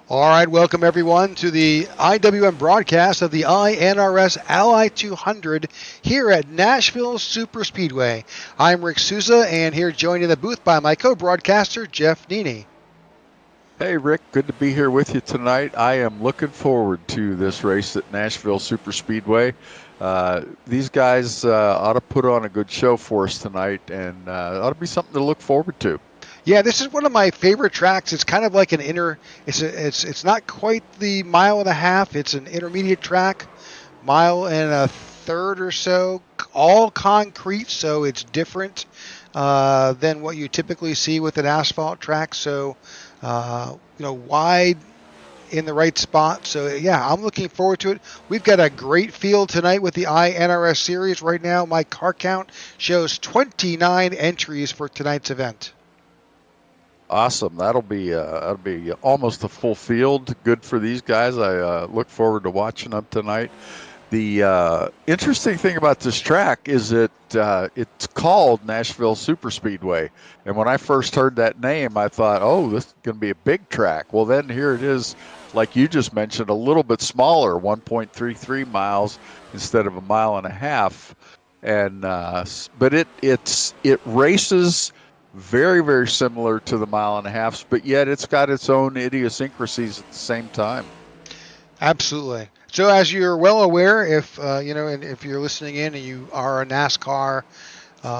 All right, welcome everyone to the IWM broadcast of the iNRS Ally 200 here at Nashville SuperSpeedway. I'm Rick Souza, and here joined in the booth by my co-broadcaster, Jeff Nini. Hey, Rick, good to be here with you tonight. I am looking forward to this race at Nashville SuperSpeedway. These guys ought to put on a good show for us tonight, and ought to be something to look forward to. Yeah, this is one of my favorite tracks. It's kind of like an inner. It's not quite the mile and a half. It's an intermediate track, mile and a third or so, all concrete. So it's different than what you typically see with an asphalt track. So wide in the right spot. So yeah, I'm looking forward to it. We've got a great field tonight with the iNRS series. Right now, my car count shows 29 entries for tonight's event. Awesome. That'll be almost a full field. Good for these guys. I look forward to watching them tonight. The interesting thing about this track is that it's called Nashville SuperSpeedway. And when I first heard that name, I thought, oh, this is going to be a big track. Well, then here it is, like you just mentioned, a little bit smaller, 1.33 miles instead of a mile and a half. And but it races very, very similar to the mile and a half, but yet it's got its own idiosyncrasies at the same time. Absolutely. So, as you're well aware, if and if you're listening in and you are a NASCAR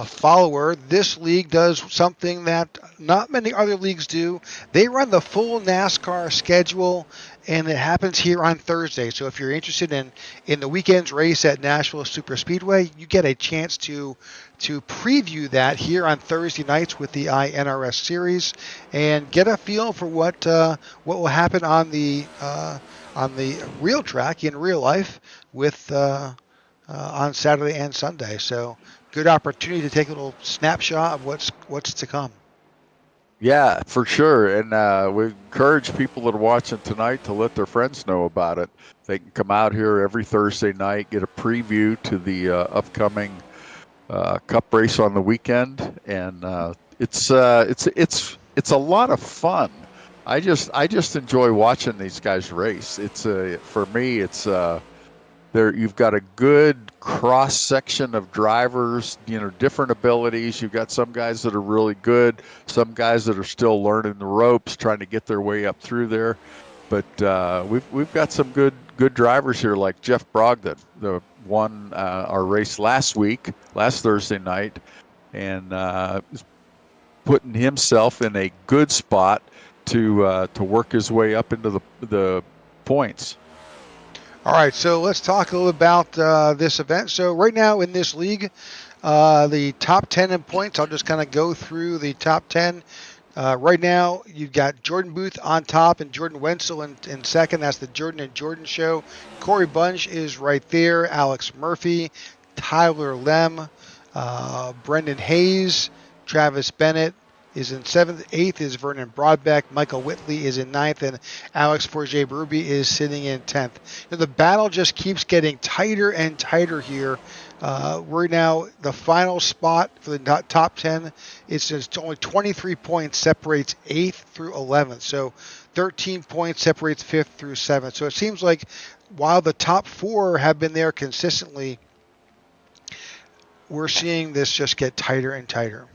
follower, this league does something that not many other leagues do. They run the full NASCAR schedule, and it happens here on Thursday. So, if you're interested in the weekend's race at Nashville SuperSpeedway, you get a chance to preview that here on Thursday nights with the iNRS series, and get a feel for what will happen on the real track in real life with on Saturday and Sunday. So good opportunity to take a little snapshot of what's to come. Yeah, for sure. And we encourage people that are watching tonight to let their friends know about it. They can come out here every Thursday night, get a preview to the upcoming Cup race on the weekend, and it's a lot of fun. I just enjoy watching these guys race. For me, it's there. You've got a good cross section of drivers, different abilities. You've got some guys that are really good, some guys that are still learning the ropes, trying to get their way up through there. But we've got some good drivers here, like Jeff Brogdon, the won our race last Thursday night, and is putting himself in a good spot to work his way up into the points. All right, so let's talk a little about this event. So right now in this league, the top 10 in points, I'll just kind of go through the top 10. Right now, you've got Jordan Booth on top and Jordan Wenzel in second. That's the Jordan and Jordan show. Corey Bunch is right there. Alex Murphy, Tyler Lem, Brendan Hayes, Travis Bennett is in seventh. Eighth is Vernon Broadbeck. Michael Whitley is in ninth, and Alex Forget-Berube is sitting in 10th. The battle just keeps getting tighter and tighter here. We're now the final spot for the top 10. It's just only 23 points separates 8th through 11th. So 13 points separates 5th through 7th. So it seems like while the top 4 have been there consistently, we're seeing this just get tighter and tighter.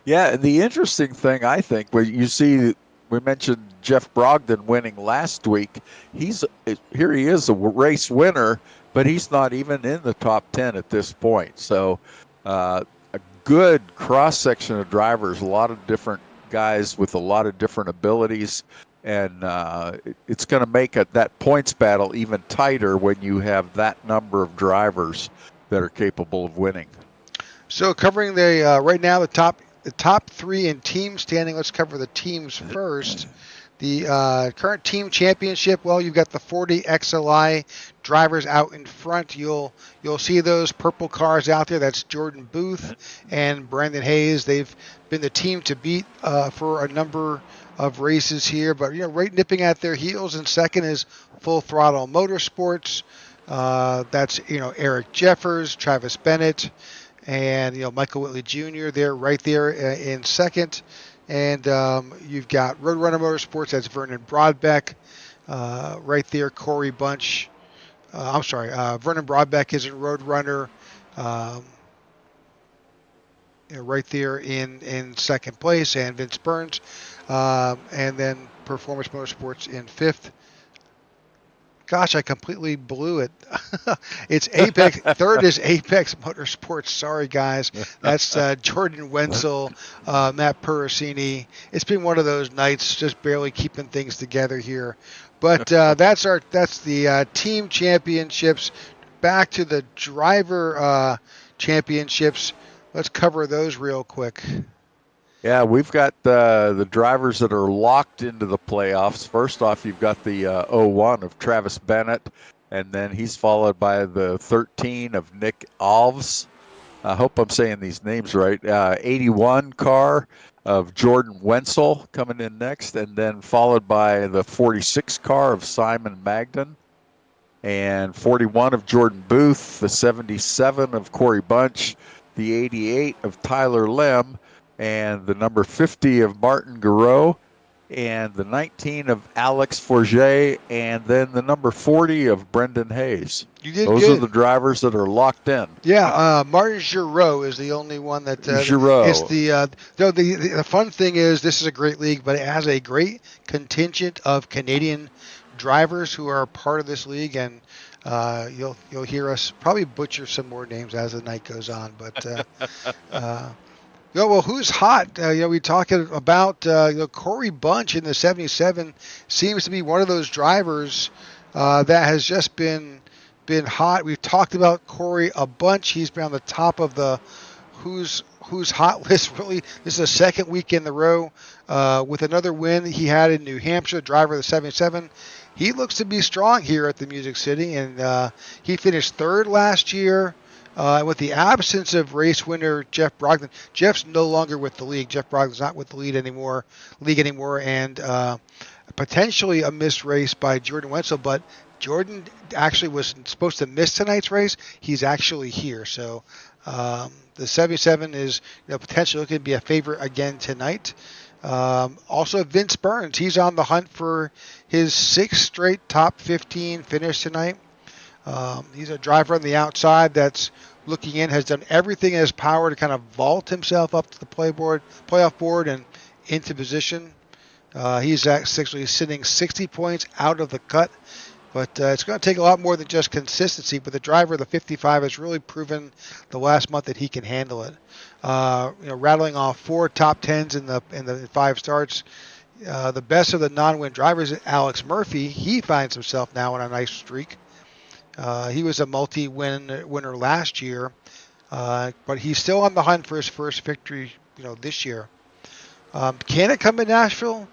Yeah, the interesting thing, I think, where you see, we mentioned Jeff Brogdon winning last week. He is a race winner, but he's not even in the top 10 at this point. So a good cross-section of drivers, a lot of different guys with a lot of different abilities, and it's going to make that points battle even tighter when you have that number of drivers that are capable of winning. So covering the right now the top 3 in team standing. Let's cover the teams first. The current team championship, well, you've got the 40 XLI drivers out in front. You'll see those purple cars out there. That's Jordan Booth and Brandon Hayes. They've been the team to beat for a number of races here. But right nipping at their heels in second is Full Throttle Motorsports. That's Eric Jeffers, Travis Bennett, and Michael Whitley Jr. They're right there in second. And you've got Roadrunner Motorsports. That's Vernon Broadbeck. Right there, Corey Bunch. I'm sorry, Vernon Broadbeck is a Roadrunner. Um, right there in second place, and Vince Burns. And then Performance Motorsports in fifth. Gosh, I completely blew it. It's Apex. Third is Apex Motorsports. Sorry, guys. That's Jordan Wenzel, Matt Perricini. It's been one of those nights, just barely keeping things together here. But that's the team championships. Back to the driver championships. Let's cover those real quick. Yeah, we've got the drivers that are locked into the playoffs. First off, you've got the 01 of Travis Bennett, and then he's followed by the 13 of Nick Alves. I hope I'm saying these names right. 81 car of Jordan Wenzel coming in next, and then followed by the 46 car of Simon Magden, and 41 of Jordan Booth, the 77 of Corey Bunch, the 88 of Tyler Lem, and the number 50 of Martin Garreau, and the 19 of Alex Forget, and then the number 40 of Brendan Hayes. You did Those good. are the drivers that are locked in. Yeah, Martin Giroux is the only one that. Giroux. It's the fun thing is this is a great league, but it has a great contingent of Canadian drivers who are part of this league, and you'll hear us probably butcher some more names as the night goes on, but. Well, who's hot? We talking about Corey Bunch in the 77 seems to be one of those drivers that has just been hot. We've talked about Corey a bunch. He's been on the top of the who's hot list. Really, this is the second week in the row with another win he had in New Hampshire. Driver of the 77. He looks to be strong here at the Music City, and he finished third last year. With the absence of race winner Jeff Brogdon, Jeff's no longer with the league. Jeff Brogdon's not with the league anymore, and potentially a missed race by Jordan Wenzel. But Jordan actually was supposed to miss tonight's race. He's actually here, so the 77 is potentially looking to be a favorite again tonight. Also, Vince Burns, he's on the hunt for his sixth straight top 15 finish tonight. He's a driver on the outside that's looking in, has done everything in his power to kind of vault himself up to the playoff board and into position. He's actually sitting 60 points out of the cut, but it's going to take a lot more than just consistency. But the driver of the 55 has really proven the last month that he can handle it. Rattling off 4 top 10s in the 5 starts. The best of the non-win drivers, Alex Murphy, he finds himself now in a nice streak. He was a winner last year, but he's still on the hunt for his first victory, this year. Can it come in Nashville?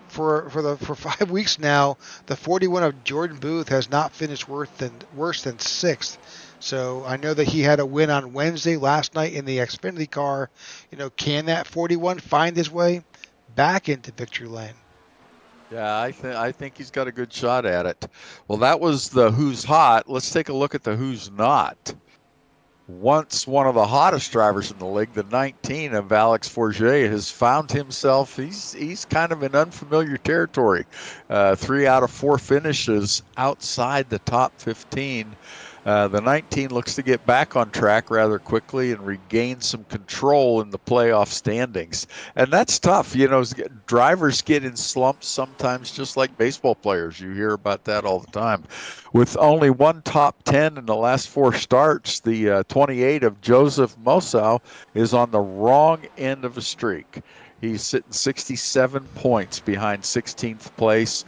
For 5 weeks now, the 41 of Jordan Booth has not finished worse than 6th. So I know that he had a win on Wednesday last night in the Xfinity car. Can that 41 find his way back into victory lane? Yeah, I think he's got a good shot at it. Well, that was the who's hot. Let's take a look at the who's not. Once one of the hottest drivers in the league, the 19 of Alex Forget, has found himself. He's kind of in unfamiliar territory. 3 out of 4 finishes outside the top 15. The 19 looks to get back on track rather quickly and regain some control in the playoff standings. And that's tough. Drivers get in slumps sometimes, just like baseball players. You hear about that all the time. With only 1 top 10 in the last 4 starts, the 28 of Joseph Mosau is on the wrong end of a streak. He's sitting 67 points behind 16th place.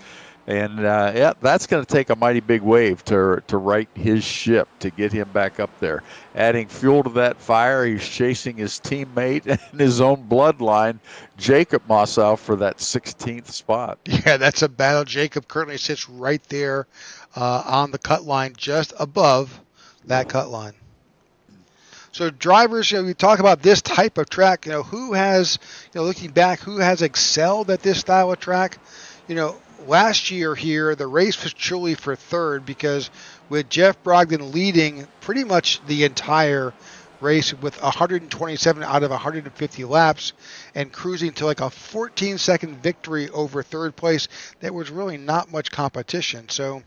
And that's going to take a mighty big wave to right his ship, to get him back up there. Adding fuel to that fire, he's chasing his teammate and his own bloodline, Jacob Mosau, for that 16th spot. Yeah, that's a battle. Jacob currently sits right there on the cut line, just above that cut line. So drivers, we talk about this type of track. Who has, looking back, who has excelled at this style of track? Last year here, the race was truly for third, because with Jeff Brogdon leading pretty much the entire race with 127 out of 150 laps and cruising to like a 14-second victory over third place. There was really not much competition. So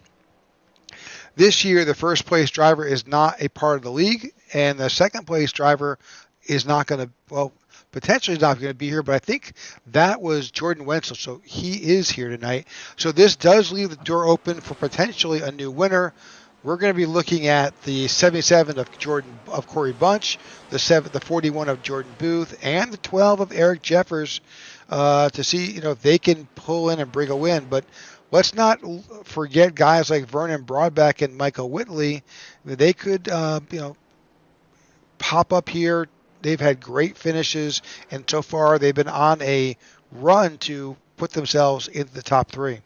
this year, the first place driver is not a part of the league, and the second place driver is not going to, well, potentially not going to be here, but I think that was Jordan Wenzel, so he is here tonight. So this does leave the door open for potentially a new winner. We're going to be looking at the 77 of Corey Bunch, the 41 of Jordan Booth, and the 12 of Eric Jeffers to see if they can pull in and bring a win. But let's not forget guys like Vernon Broadback and Michael Whitley. They could pop up here. They've had great finishes, and so far they've been on a run to put themselves into the top 3.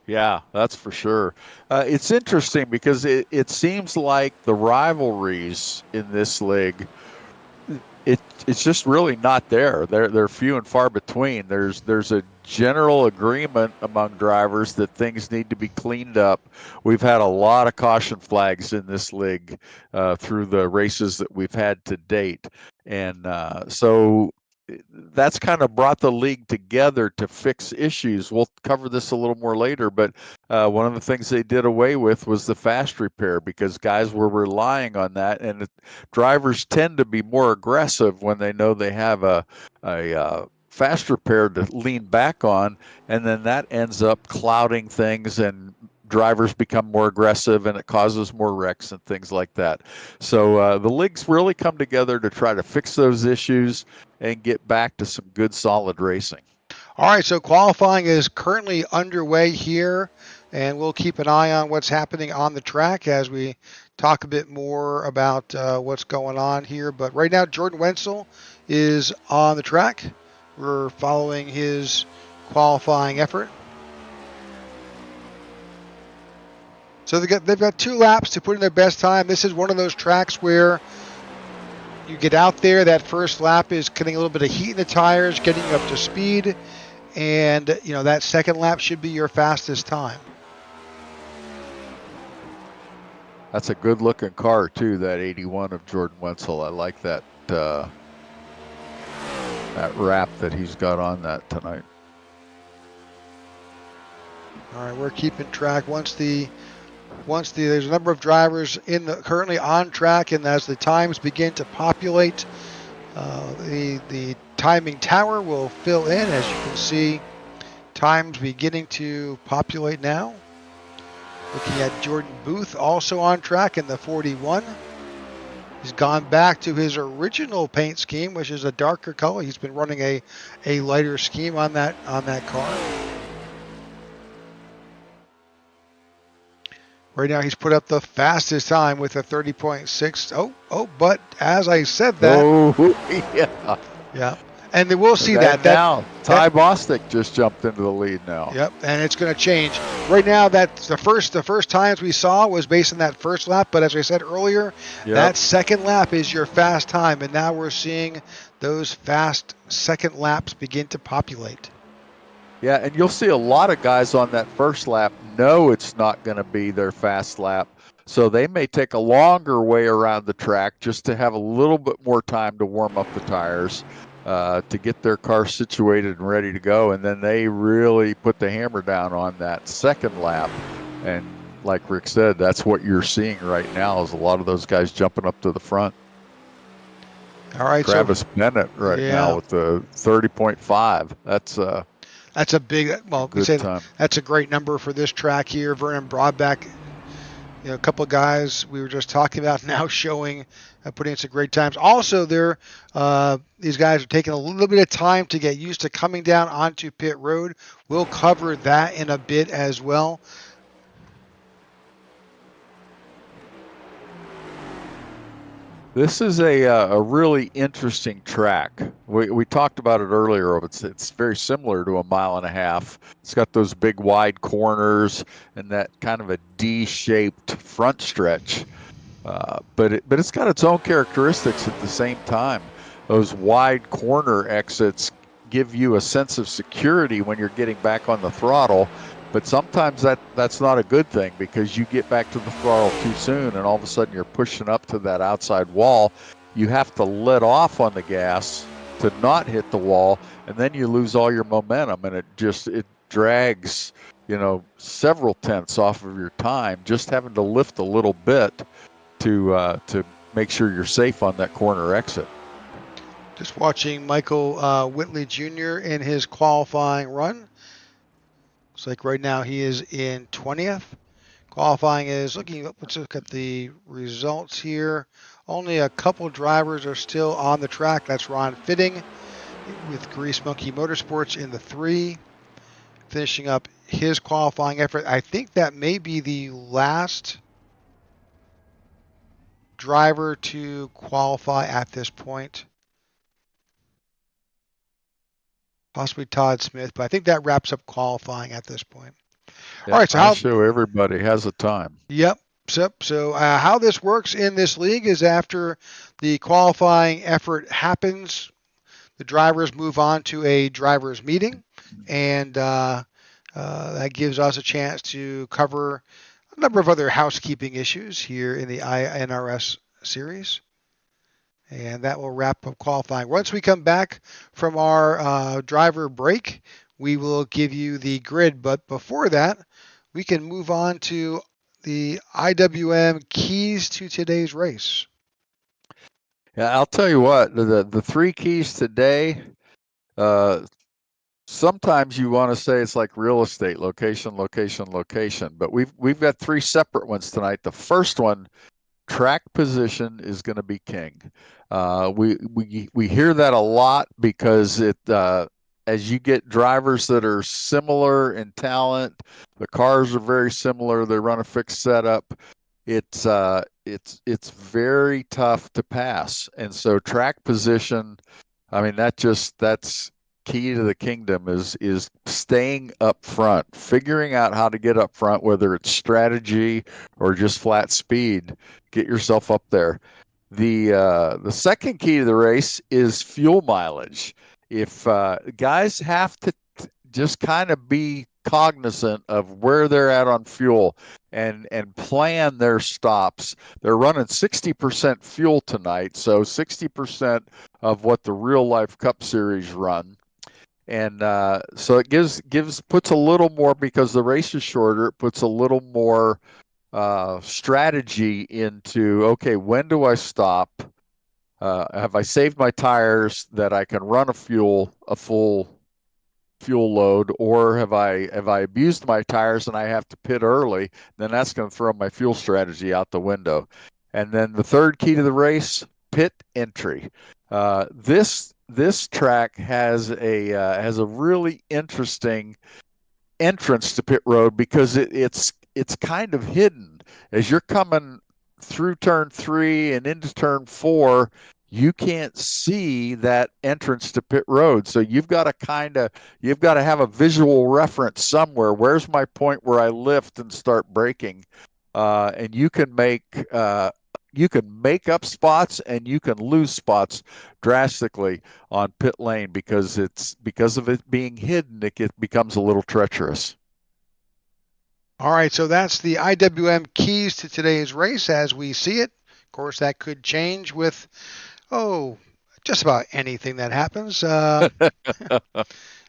Yeah, that's for sure. It's interesting because it seems like the rivalries in this league, it's just really not there. They're few and far between. There's a general agreement among drivers that things need to be cleaned up. We've had a lot of caution flags in this league through the races that we've had to date, and so that's kind of brought the league together to fix issues. We'll cover this a little more later, but one of the things they did away with was the fast repair because guys were relying on that, and drivers tend to be more aggressive when they know they have a fast repair to lean back on, and then that ends up clouding things and drivers become more aggressive and it causes more wrecks and things like that. So the league's really come together to try to fix those issues and get back to some good solid racing. All right, so qualifying is currently underway here, and we'll keep an eye on what's happening on the track as we talk a bit more about what's going on here. But right now, Jordan Wenzel is on the track. We're following his qualifying effort. So they've got 2 laps to put in their best time. This is one of those tracks where you get out there, that first lap is getting a little bit of heat in the tires, getting you up to speed, and that second lap should be your fastest time. That's a good looking car too, that 81 of Jordan Wenzel. I like that that wrap that he's got on that tonight. All right, we're keeping track. Once there's a number of drivers currently on track, and as the times begin to populate, the timing tower will fill in. As you can see, times beginning to populate now. Looking at Jordan Booth also on track in the 41. He's gone back to his original paint scheme, which is a darker color. He's been running a lighter scheme on that car. Right now, he's put up the fastest time with a 30.6. But as I said that. Yeah. And then we'll see that. Now, Ty Bostic just jumped into the lead now. Yep, and it's going to change. Right now, that's the first times we saw was based on that first lap. But as I said earlier, that second lap is your fast time. And now we're seeing those fast second laps begin to populate. Yeah, and you'll see a lot of guys on that first lap know it's not going to be their fast lap. So they may take a longer way around the track just to have a little bit more time to warm up the tires, to get their car situated and ready to go. And then they really put the hammer down on that second lap. And like Rick said, that's what you're seeing right now is a lot of those guys jumping up to the front. All right, Travis Bennett now with the 30.5. That's a big, time. That's a great number for this track here. Vernon Broadback, a couple of guys we were just talking about now showing, putting in some great times. Also, these guys are taking a little bit of time to get used to coming down onto pit road. We'll cover that in a bit as well. This is a really interesting track. We talked about it earlier. It's very similar to a 1.5 miles. It's got those big wide corners and that kind of a D-shaped front stretch. But it's got its own characteristics at the same time. Those wide corner exits give you a sense of security when you're getting back on the throttle. But sometimes that's not a good thing, because you get back to the throttle too soon and all of a sudden you're pushing up to that outside wall, and you get into a you have to let off on the gas to not hit the wall, and then you lose all your momentum, and it drags, several tenths off of your time just having to lift a little bit to make sure you're safe on that corner exit. Just watching Michael Whitley Jr. in his qualifying run. Looks like right now he is in 20th. Qualifying is let's look at the results here. Only a couple drivers are still on the track. That's Ron Fitting with Grease Monkey Motorsports in the 3, finishing up his qualifying effort. I think that may be the last driver to qualify at this point. Possibly Todd Smith, but I think that wraps up qualifying at this point. Yeah, All right, so I show everybody has a time. Yep. So how this works in this league is after the qualifying effort happens, the drivers move on to a drivers meeting, and that gives us a chance to cover a number of other housekeeping issues here in the iNRS series. And that will wrap up qualifying. Once we come back from our driver break, we will give you the grid. But before that, we can move on to the IWM keys to today's race. Yeah, I'll tell you what, the 3 keys today, sometimes you want to say it's like real estate, location, location, location, but we've got 3 separate ones tonight. The first one, track position, is going to be king. We hear that a lot because as you get drivers that are similar in talent, the cars are very similar, they run a fixed setup. It's very tough to pass, and so track position, I mean, that's key to the kingdom is staying up front, figuring out how to get up front, whether it's strategy or just flat speed. Get yourself up there. The second key to the race is fuel mileage. If guys have to just kind of be cognizant of where they're at on fuel and plan their stops. They're running 60% fuel tonight, so 60% of what the real life Cup Series run. And so it puts a little more, because the race is shorter, it puts a little more strategy into, okay, when do I stop? Have I saved my tires that I can run a full fuel load, or have I abused my tires and I have to pit early? Then that's going to throw my fuel strategy out the window. And then the third key to the race, pit entry. This track has a really interesting entrance to pit road because it's kind of hidden. As you're coming through turn 3 and into turn 4, you can't see that entrance to pit road. So you've got to have a visual reference somewhere. Where's my point where I lift and start braking? And you can make up spots and you can lose spots drastically on pit lane because of it being hidden. It becomes a little treacherous. All right, so that's the IWM keys to today's race as we see it. Of course, that could change with just about anything that happens. But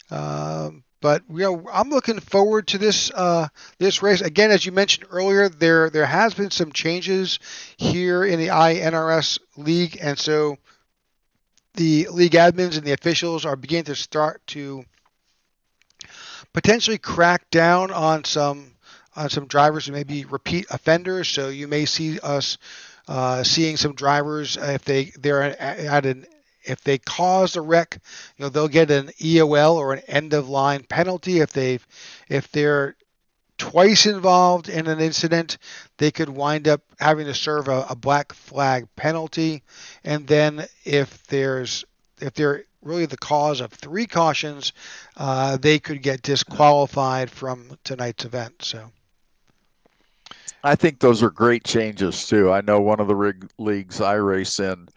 I'm looking forward to this race. Again, as you mentioned earlier, there has been some changes here in the iNRS league, and so the league admins and the officials are beginning to start to potentially crack down on some drivers who may be repeat offenders. So you may see us seeing some drivers if they cause a wreck, they'll get an EOL or an end of line penalty. If they're twice involved in an incident, they could wind up having to serve a black flag penalty. And then if they're really the cause of 3 cautions, they could get disqualified from tonight's event. So I think those are great changes too. I know one of the leagues I race in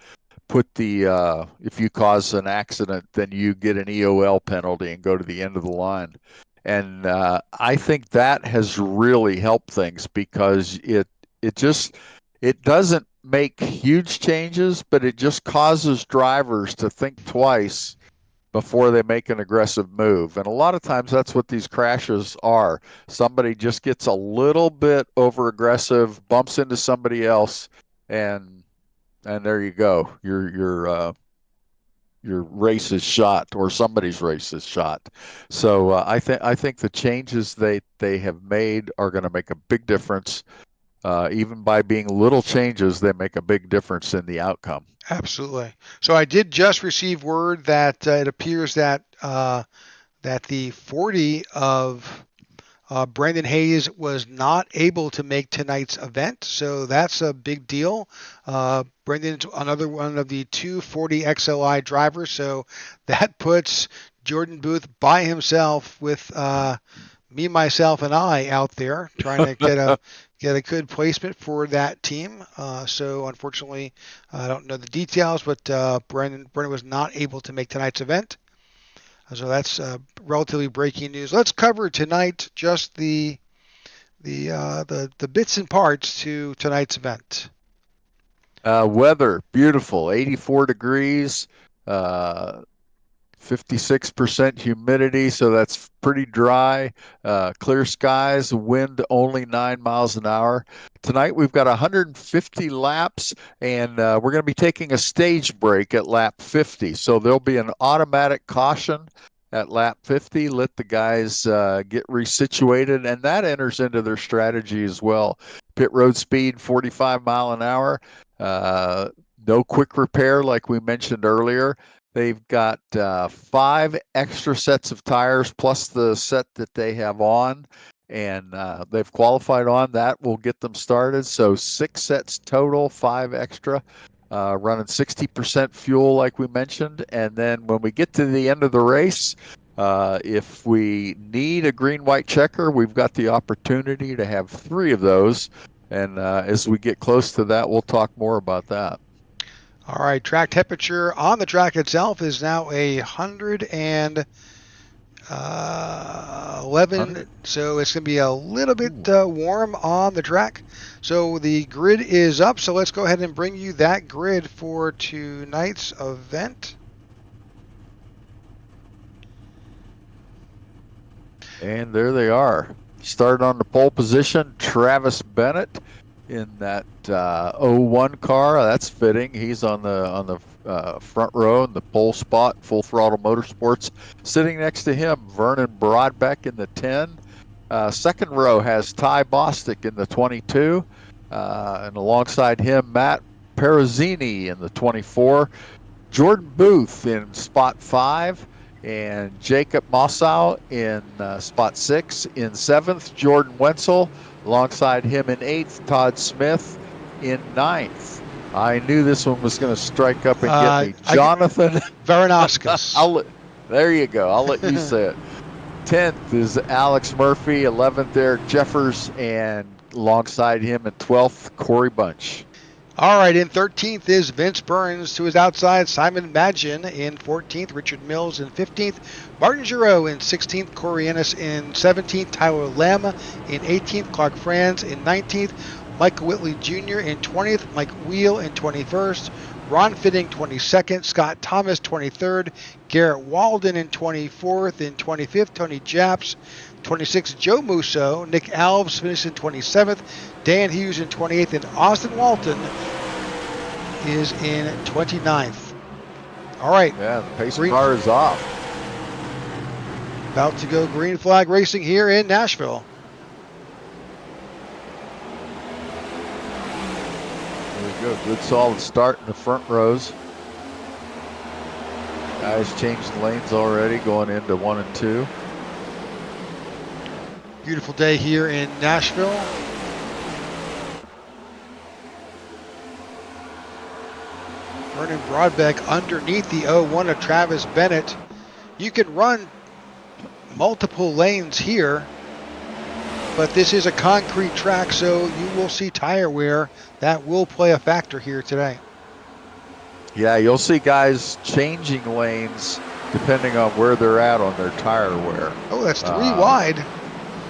put the if you cause an accident, then you get an EOL penalty and go to the end of the line. And I think that has really helped things because it doesn't make huge changes, but it just causes drivers to think twice before they make an aggressive move. And a lot of times that's what these crashes are. Somebody just gets a little bit over aggressive, bumps into somebody else, and there you go. Your race is shot, or somebody's race is shot. So I think the changes they have made are going to make a big difference. Even by being little changes, they make a big difference in the outcome. Absolutely. So I did just receive word that it appears that that the 40 of Brandon Hayes was not able to make tonight's event, so that's a big deal. Brandon's another one of the 240 XLI drivers, so that puts Jordan Booth by himself with me, myself, and I out there trying to get a good placement for that team. So unfortunately, I don't know the details, but Brandon was not able to make tonight's event. So that's relatively breaking news. Let's cover tonight just the bits and parts to tonight's event. Weather, beautiful, 84 degrees, 56% humidity, so that's pretty dry. Clear skies, wind only 9 miles an hour. Tonight we've got 150 laps, and we're going to be taking a stage break at lap 50. So there'll be an automatic caution at lap 50. Let the guys get resituated, and that enters into their strategy as well. Pit road speed, 45 mile an hour. No quick repair like we mentioned earlier. They've got 5 extra sets of tires plus the set that they have on, and they've qualified on. That will get them started. So 6 sets total, 5 extra, running 60% fuel like we mentioned. And then when we get to the end of the race, if we need a green-white checker, we've got the opportunity to have 3 of those. And as we get close to that, we'll talk more about that. All right, track temperature on the track itself is now 111. So it's going to be a little bit warm on the track. So the grid is up. So let's go ahead and bring you that grid for tonight's event. And there they are. Started on the pole position, Travis Bennett in that 01 car. That's fitting. He's on the front row in the pole spot, Full Throttle Motorsports. Sitting next to him, Vernon Broadbeck in the 10. Second row has Ty Bostic in the 22. And alongside him, Matt Perozzini in the 24. Jordan Booth in spot 5. And Jacob Mossau in spot 6. In 7th, Jordan Wenzel. Alongside him in 8th, Todd Smith in 9th. I knew this one was going to strike up and get me. Jonathan Varanauskas. There you go. I'll let you say it. 10th is Alex Murphy. 11th, Eric Jeffers. And alongside him in 12th, Corey Bunch. All right, in 13th is Vince Burns. To his outside, Simon Magin in 14th, Richard Mills in 15th, Martin Giroux in 16th, Corey Ennis in 17th, Tyler Lem in 18th, Clark Franz in 19th, Michael Whitley Jr. in 20th, Mike Wheel in 21st, Ron Fitting 22nd, Scott Thomas 23rd, Garrett Walden in 24th, in 25th, Tony Japs, 26th, Joe Musso, Nick Alves finished in 27th, Dan Hughes in 28th, and Austin Walton is in 29th. All right. Yeah, the pace car is off. About to go green flag racing here in Nashville. There we go. Good solid start in the front rows. Guys changed lanes already, going into 1 and 2. Beautiful day here in Nashville. Vernon Broadbeck underneath the 01 of Travis Bennett. You can run multiple lanes here, but this is a concrete track, so you will see tire wear. That will play a factor here today. Yeah, you'll see guys changing lanes depending on where they're at on their tire wear. Oh, that's 3 wide.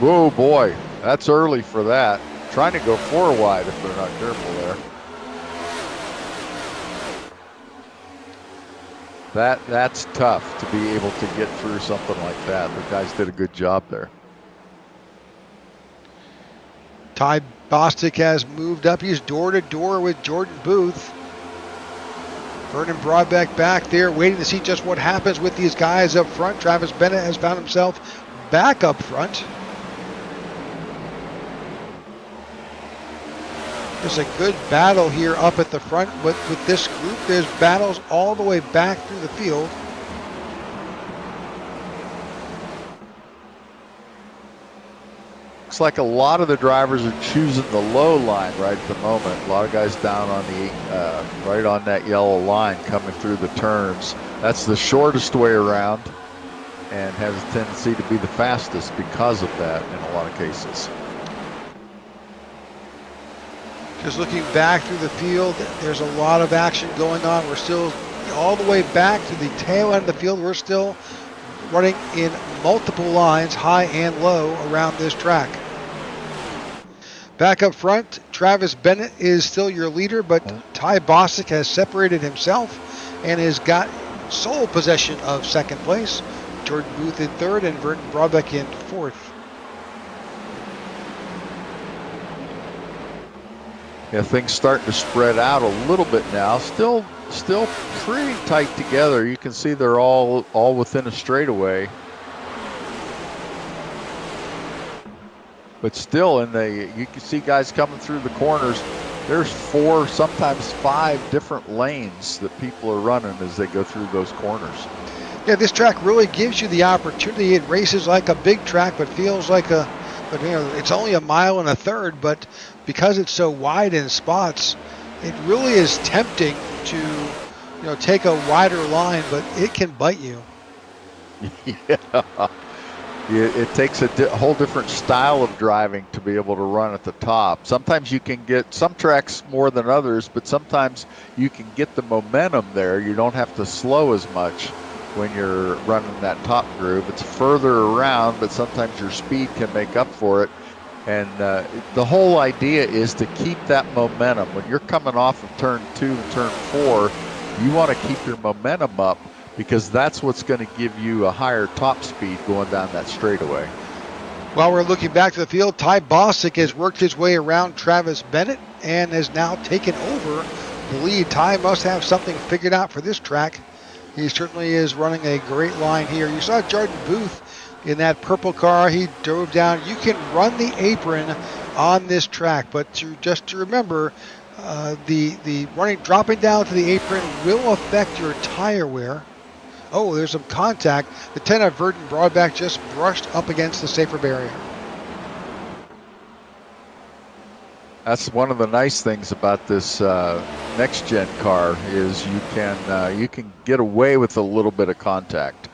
Whoa, boy, that's early for that. Trying to go 4 wide if they're not careful there. That's tough to be able to get through something like that. The guys did a good job there. Ty Bostic has moved up. He's door to door with Jordan Booth. Vernon Broadbeck back there waiting to see just what happens with these guys up front. Travis Bennett has found himself back up front. There's a good battle here up at the front, but with this group, there's battles all the way back through the field. Looks like a lot of the drivers are choosing the low line right at the moment. A lot of guys down on the right on that yellow line coming through the turns. That's the shortest way around and has a tendency to be the fastest because of that in a lot of cases. Just looking back through the field, there's a lot of action going on. We're still all the way back to the tail end of the field. We're still running in multiple lines, high and low, around this track. Back up front, Travis Bennett is still your leader, but Ty Bostic has separated himself and has got sole possession of second place. Jordan Booth in third and Vernon Broadbeck in fourth. Yeah, things starting to spread out a little bit now. Still pretty tight together. You can see they're all within a straightaway. But still, you can see guys coming through the corners. There's 4, sometimes 5 different lanes that people are running as they go through those corners. Yeah, this track really gives you the opportunity. It races like a big track, but feels like it's only a mile and a third, but because it's so wide in spots, it really is tempting to, take a wider line, but it can bite you. Yeah. It takes a whole different style of driving to be able to run at the top. Sometimes you can get some tracks more than others, but sometimes you can get the momentum there. You don't have to slow as much when you're running that top groove. It's further around, but sometimes your speed can make up for it. And the whole idea is to keep that momentum. When you're coming off of turn 2 and turn 4, you want to keep your momentum up, because that's what's going to give you a higher top speed going down that straightaway. While we're looking back to the field, Ty Bostic has worked his way around Travis Bennett and has now taken over the lead. Ty must have something figured out for this track. He certainly is running a great line here. You saw Jordan Booth in that purple car. He drove down. You can run the apron on this track, but just to remember, the dropping down to the apron will affect your tire wear. Oh, there's some contact. The 10 of Vernon Broadbeck just brushed up against the safer barrier. That's one of the nice things about this next gen car is you can get away with a little bit of contact.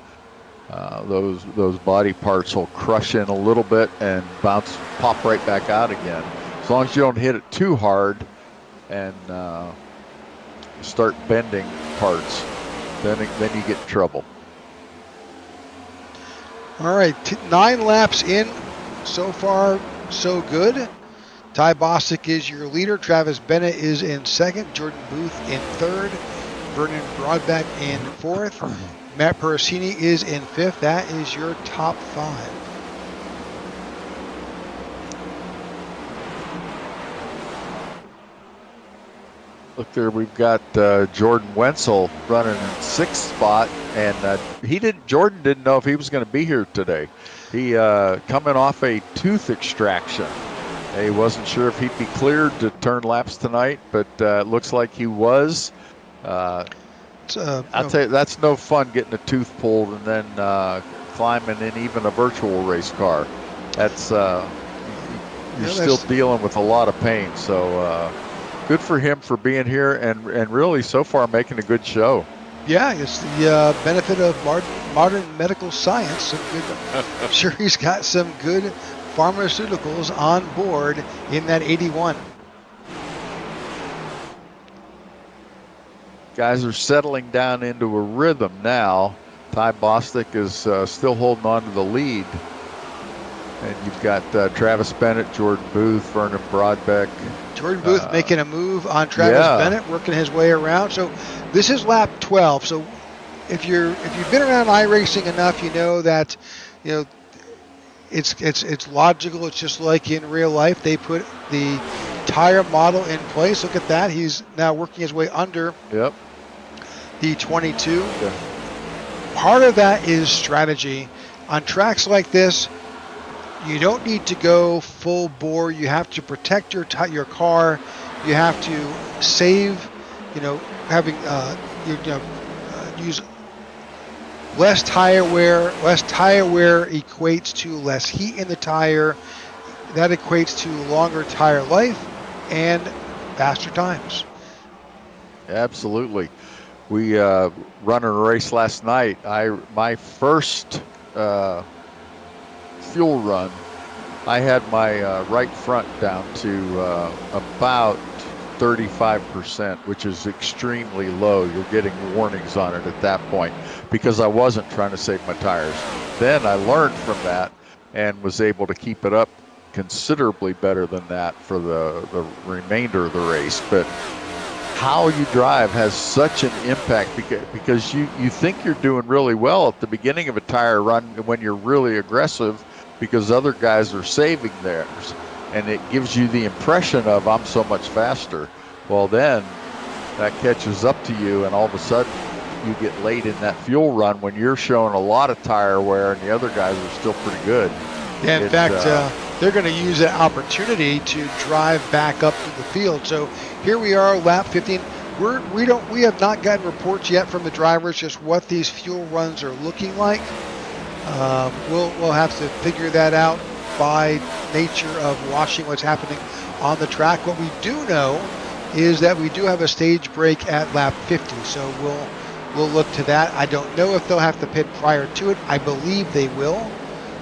Those body parts will crush in a little bit and pop right back out again. As long as you don't hit it too hard and start bending parts, then you get in trouble. All right, 9 laps in. So far, so good. Ty Bostic is your leader. Travis Bennett is in second. Jordan Booth in third. Vernon Broadbeck in fourth. Matt Perosini is in fifth. That is your top 5. Look there, we've got Jordan Wenzel running in 6th spot, and Jordan didn't know if he was going to be here today. He coming off a tooth extraction. He wasn't sure if he'd be cleared to turn laps tonight, but it looks like he was. I'll tell you, that's no fun getting a tooth pulled and then climbing in even a virtual race car. That's you're still dealing with a lot of pain. So good for him for being here and really so far making a good show. Yeah, it's the benefit of modern medical science. I'm sure he's got some good pharmaceuticals on board in that 81. Guys are settling down into a rhythm now. Ty Bostic is still holding on to the lead. And you've got Travis Bennett, Jordan Booth, Vernon Broadbeck. Jordan Booth making a move on Travis Bennett, working his way around. So this is lap 12. So if you've been around iRacing enough, you know that, you know, it's logical. It's just like in real life. They put the tire model in place. Look at that. He's now working his way under Yep. the 22. Yeah. Part of that is strategy. On tracks like this, you don't need to go full bore. You have to protect your car. You have to save, having use less tire wear. Less tire wear equates to less heat in the tire. That equates to longer tire life and faster times. Absolutely. We run a race last night. My first fuel run, I had my right front down to about 35%, which is extremely low. You're getting warnings on it at that point because I wasn't trying to save my tires. Then I learned from that and was able to keep it up considerably better than that for the remainder of the race. But how you drive has such an impact because you think you're doing really well at the beginning of a tire run when you're really aggressive because other guys are saving theirs, and it gives you the impression of I'm so much faster. Well, then that catches up to you, and all of a sudden you get late in that fuel run when you're showing a lot of tire wear and the other guys are still pretty good. Yeah, in fact, they're going to use that opportunity to drive back up to the field. So here we are, lap 15. We have not gotten reports yet from the drivers just what these fuel runs are looking like. We'll have to figure that out by nature of watching what's happening on the track. What we do know is that we do have a stage break at lap 50, so we'll look to that. I don't know if they'll have to pit prior to it. I believe they will.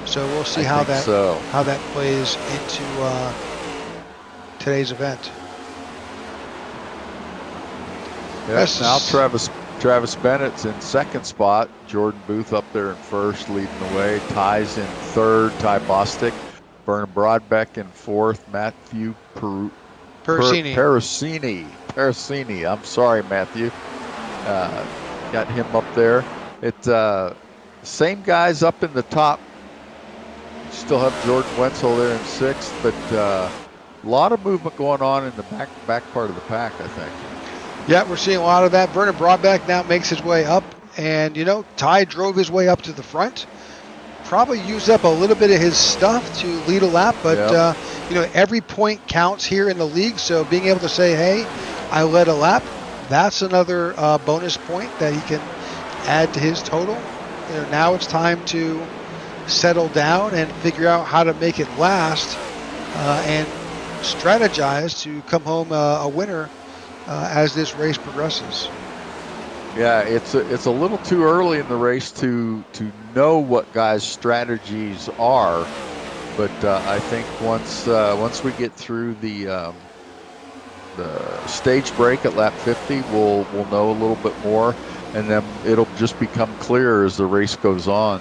So we'll see how that plays into today's event. Yes. Now Travis Bennett's in second spot. Jordan Booth up there in first, leading the way. Ty's in third. Ty Bostic. Vernon Broadbeck in fourth. Matthew Parasini. I'm sorry, Matthew. Got him up there. Same guys up in the top. Still have Jordan Wenzel there in sixth, but a lot of movement going on in the back part of the pack, I think. Yeah, we're seeing a lot of that. Vernon Broadbeck now makes his way up, and Ty drove his way up to the front. Probably used up a little bit of his stuff to lead a lap, but every point counts here in the league. So being able to say, "Hey, I led a lap," that's another bonus point that he can add to his total. Now it's time to settle down and figure out how to make it last and strategize to come home a winner as this race progresses. Yeah, it's a little too early in the race to know what guys' strategies are, but I think once we get through the stage break at lap 50, we'll know a little bit more, and then it'll just become clear as the race goes on.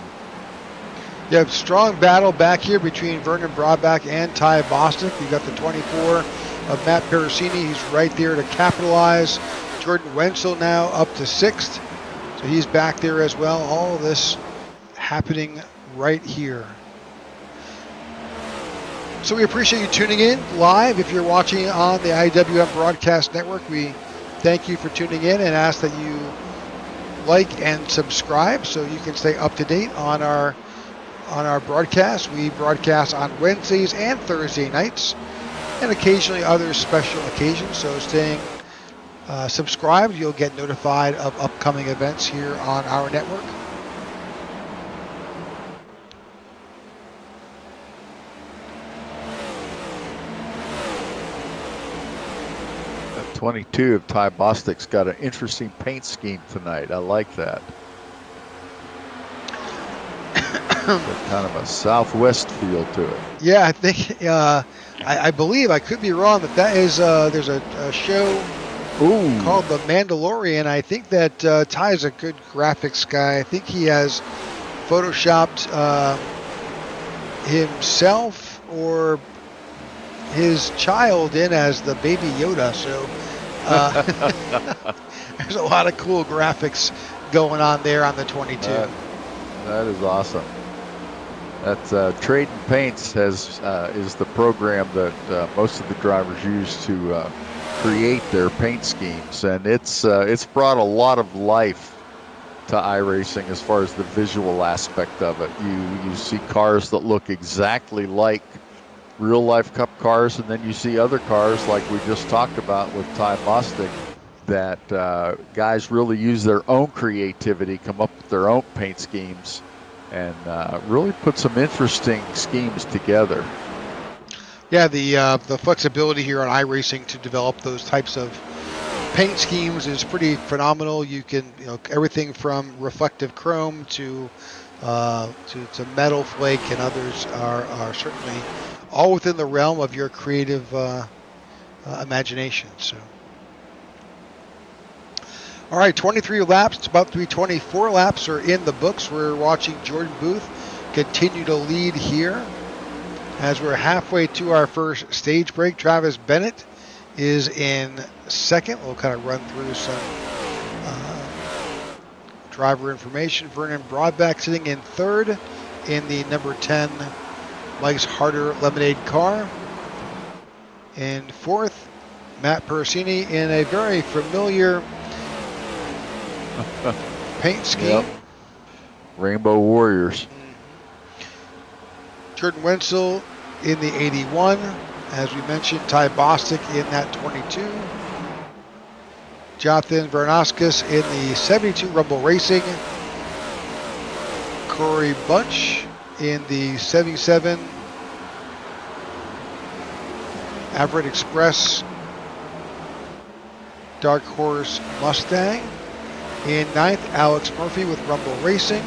You have strong battle back here between Vernon Broadbeck and Ty Bostic. You got the 24 of Matt Parasini. He's right there to capitalize. Jordan Wenzel now up to sixth, so he's back there as well. All of this happening right here. So we appreciate you tuning in live. If you're watching on the IWM Broadcast Network, we thank you for tuning in and ask that you like and subscribe so you can stay up to date on our broadcast. We broadcast on Wednesdays and Thursday nights, and occasionally other special occasions. So staying subscribed, you'll get notified of upcoming events here on our network. That 22 of Ty Bostic's got an interesting paint scheme tonight. I like that. Kind of a southwest feel to it. Yeah, I think I believe, I could be wrong, but that is there's a show called The Mandalorian. I think that Ty is a good graphics guy. I think he has photoshopped himself or his child in as the baby Yoda. So there's a lot of cool graphics going on there on the 22. That is awesome. That's Trading Paints is the program that most of the drivers use to create their paint schemes, and it's brought a lot of life to iRacing as far as the visual aspect of it. You see cars that look exactly like real life Cup cars, and then you see other cars like we just talked about with Ty Bostic that guys really use their own creativity, come up with their own paint schemes, and really put some interesting schemes together. Yeah, the flexibility here on iRacing to develop those types of paint schemes is pretty phenomenal. You can, everything from reflective chrome to metal flake, and others are certainly all within the realm of your creative imagination. So, all right, 23 laps. It's about to be 24 laps are in the books. We're watching Jordan Booth continue to lead here. As we're halfway to our first stage break, Travis Bennett is in second. We'll kind of run through some driver information. Vernon Broadback sitting in third in the number 10 Mike's Harder Lemonade car. In fourth, Matt Persini in a very familiar paint scheme. Yep. Rainbow Warriors. Jordan Wenzel in the 81. As we mentioned, Ty Bostic in that 22. Jonathan Vernauskas in the 72 Rumble Racing. Corey Bunch in the 77 Everett Express Dark Horse Mustang. In ninth, Alex Murphy with Rumble Racing.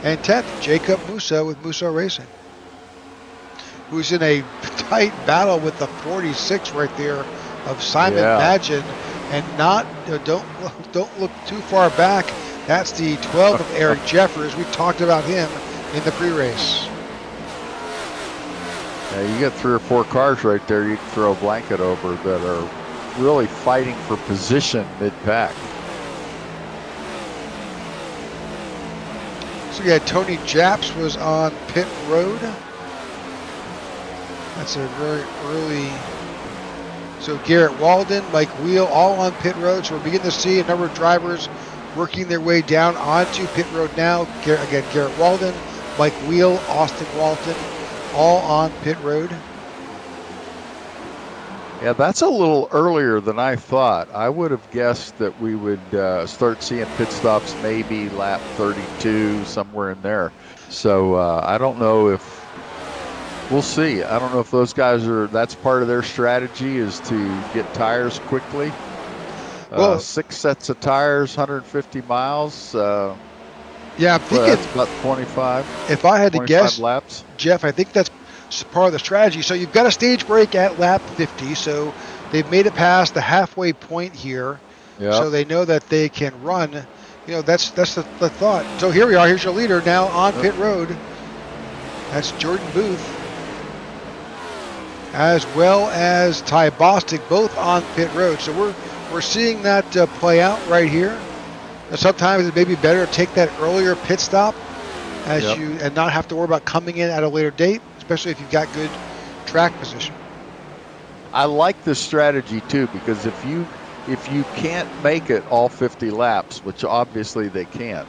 And 10th, Jacob Musa with Musa Racing, who's in a tight battle with the 46 right there of Simon Madgen, and don't look too far back. That's the 12 of Eric Jeffers. We talked about him in the pre-race. Yeah, you get 3 or 4 cars right there you can throw a blanket over that are really fighting for position mid-pack. So yeah, Tony Japs was on pit road. That's a very early. So Garrett Walden, Mike Wheel, all on pit road. So we're beginning to see a number of drivers working their way down onto pit road now. Again, Garrett Walden, Mike Wheel, Austin Walton, all on pit road. Yeah, that's a little earlier than I thought. I would have guessed that we would start seeing pit stops maybe lap 32, somewhere in there. So I don't know if we'll see. I don't know if those guys that's part of their strategy is to get tires quickly. Well, 6 sets of tires, 150 miles. Yeah, I'm thinking that's about 25. If I had to guess, laps. Jeff, I think that's part of the strategy. So you've got a stage break at lap 50. So they've made it past the halfway point here. Yep. So they know that they can run. That's the thought. So here we are. Here's your leader now on pit road. That's Jordan Booth, as well as Ty Bostic, both on pit road. So we're seeing that play out right here. Now, sometimes it may be better to take that earlier pit stop and not have to worry about coming in at a later date, especially if you've got good track position. I like this strategy too, because if you can't make it all 50 laps, which obviously they can't,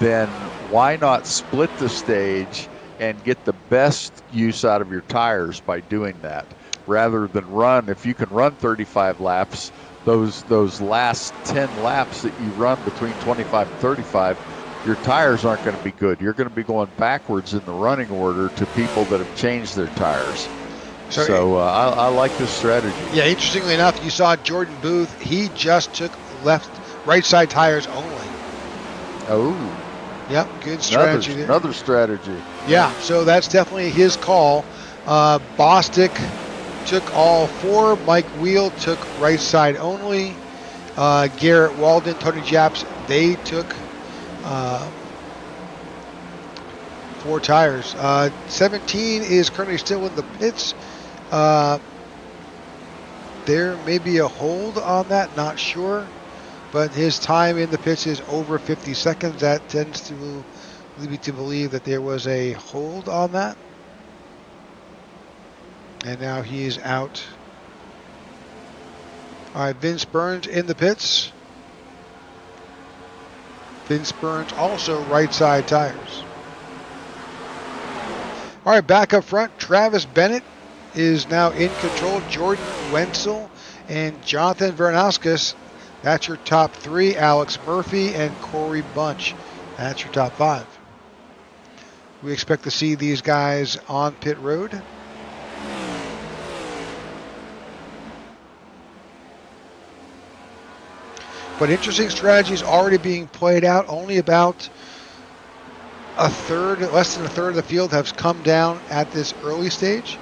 then why not split the stage and get the best use out of your tires by doing that, rather than run. If you can run 35 laps, those last 10 laps that you run between 25 and 35, your tires aren't going to be good. You're going to be going backwards in the running order to people that have changed their tires. So I like this strategy. Yeah, interestingly enough, you saw Jordan Booth. He just took right side tires only. Oh. Yep, good strategy there. Another strategy. Yeah, so that's definitely his call. Bostic took all 4. Mike Wheel took right side only. Garrett Walden, Tony Japs, they took 4 tires. 17 is currently still in the pits. There may be a hold on that, not sure. but his time in the pits is over 50 seconds. That tends to lead me to believe that there was a hold on that. And now he is out. All right, Vince Burns in the pits. Vince Burns also right side tires. All right, back up front, Travis Bennett is now in control. Jordan Wenzel and Jonathan Vernauskas. That's your top three. Alex Murphy and Corey Bunch. That's your top five. We expect to see these guys on pit road. But interesting strategies already being played out. Only about a third, less than a third of the field has come down at this early stage.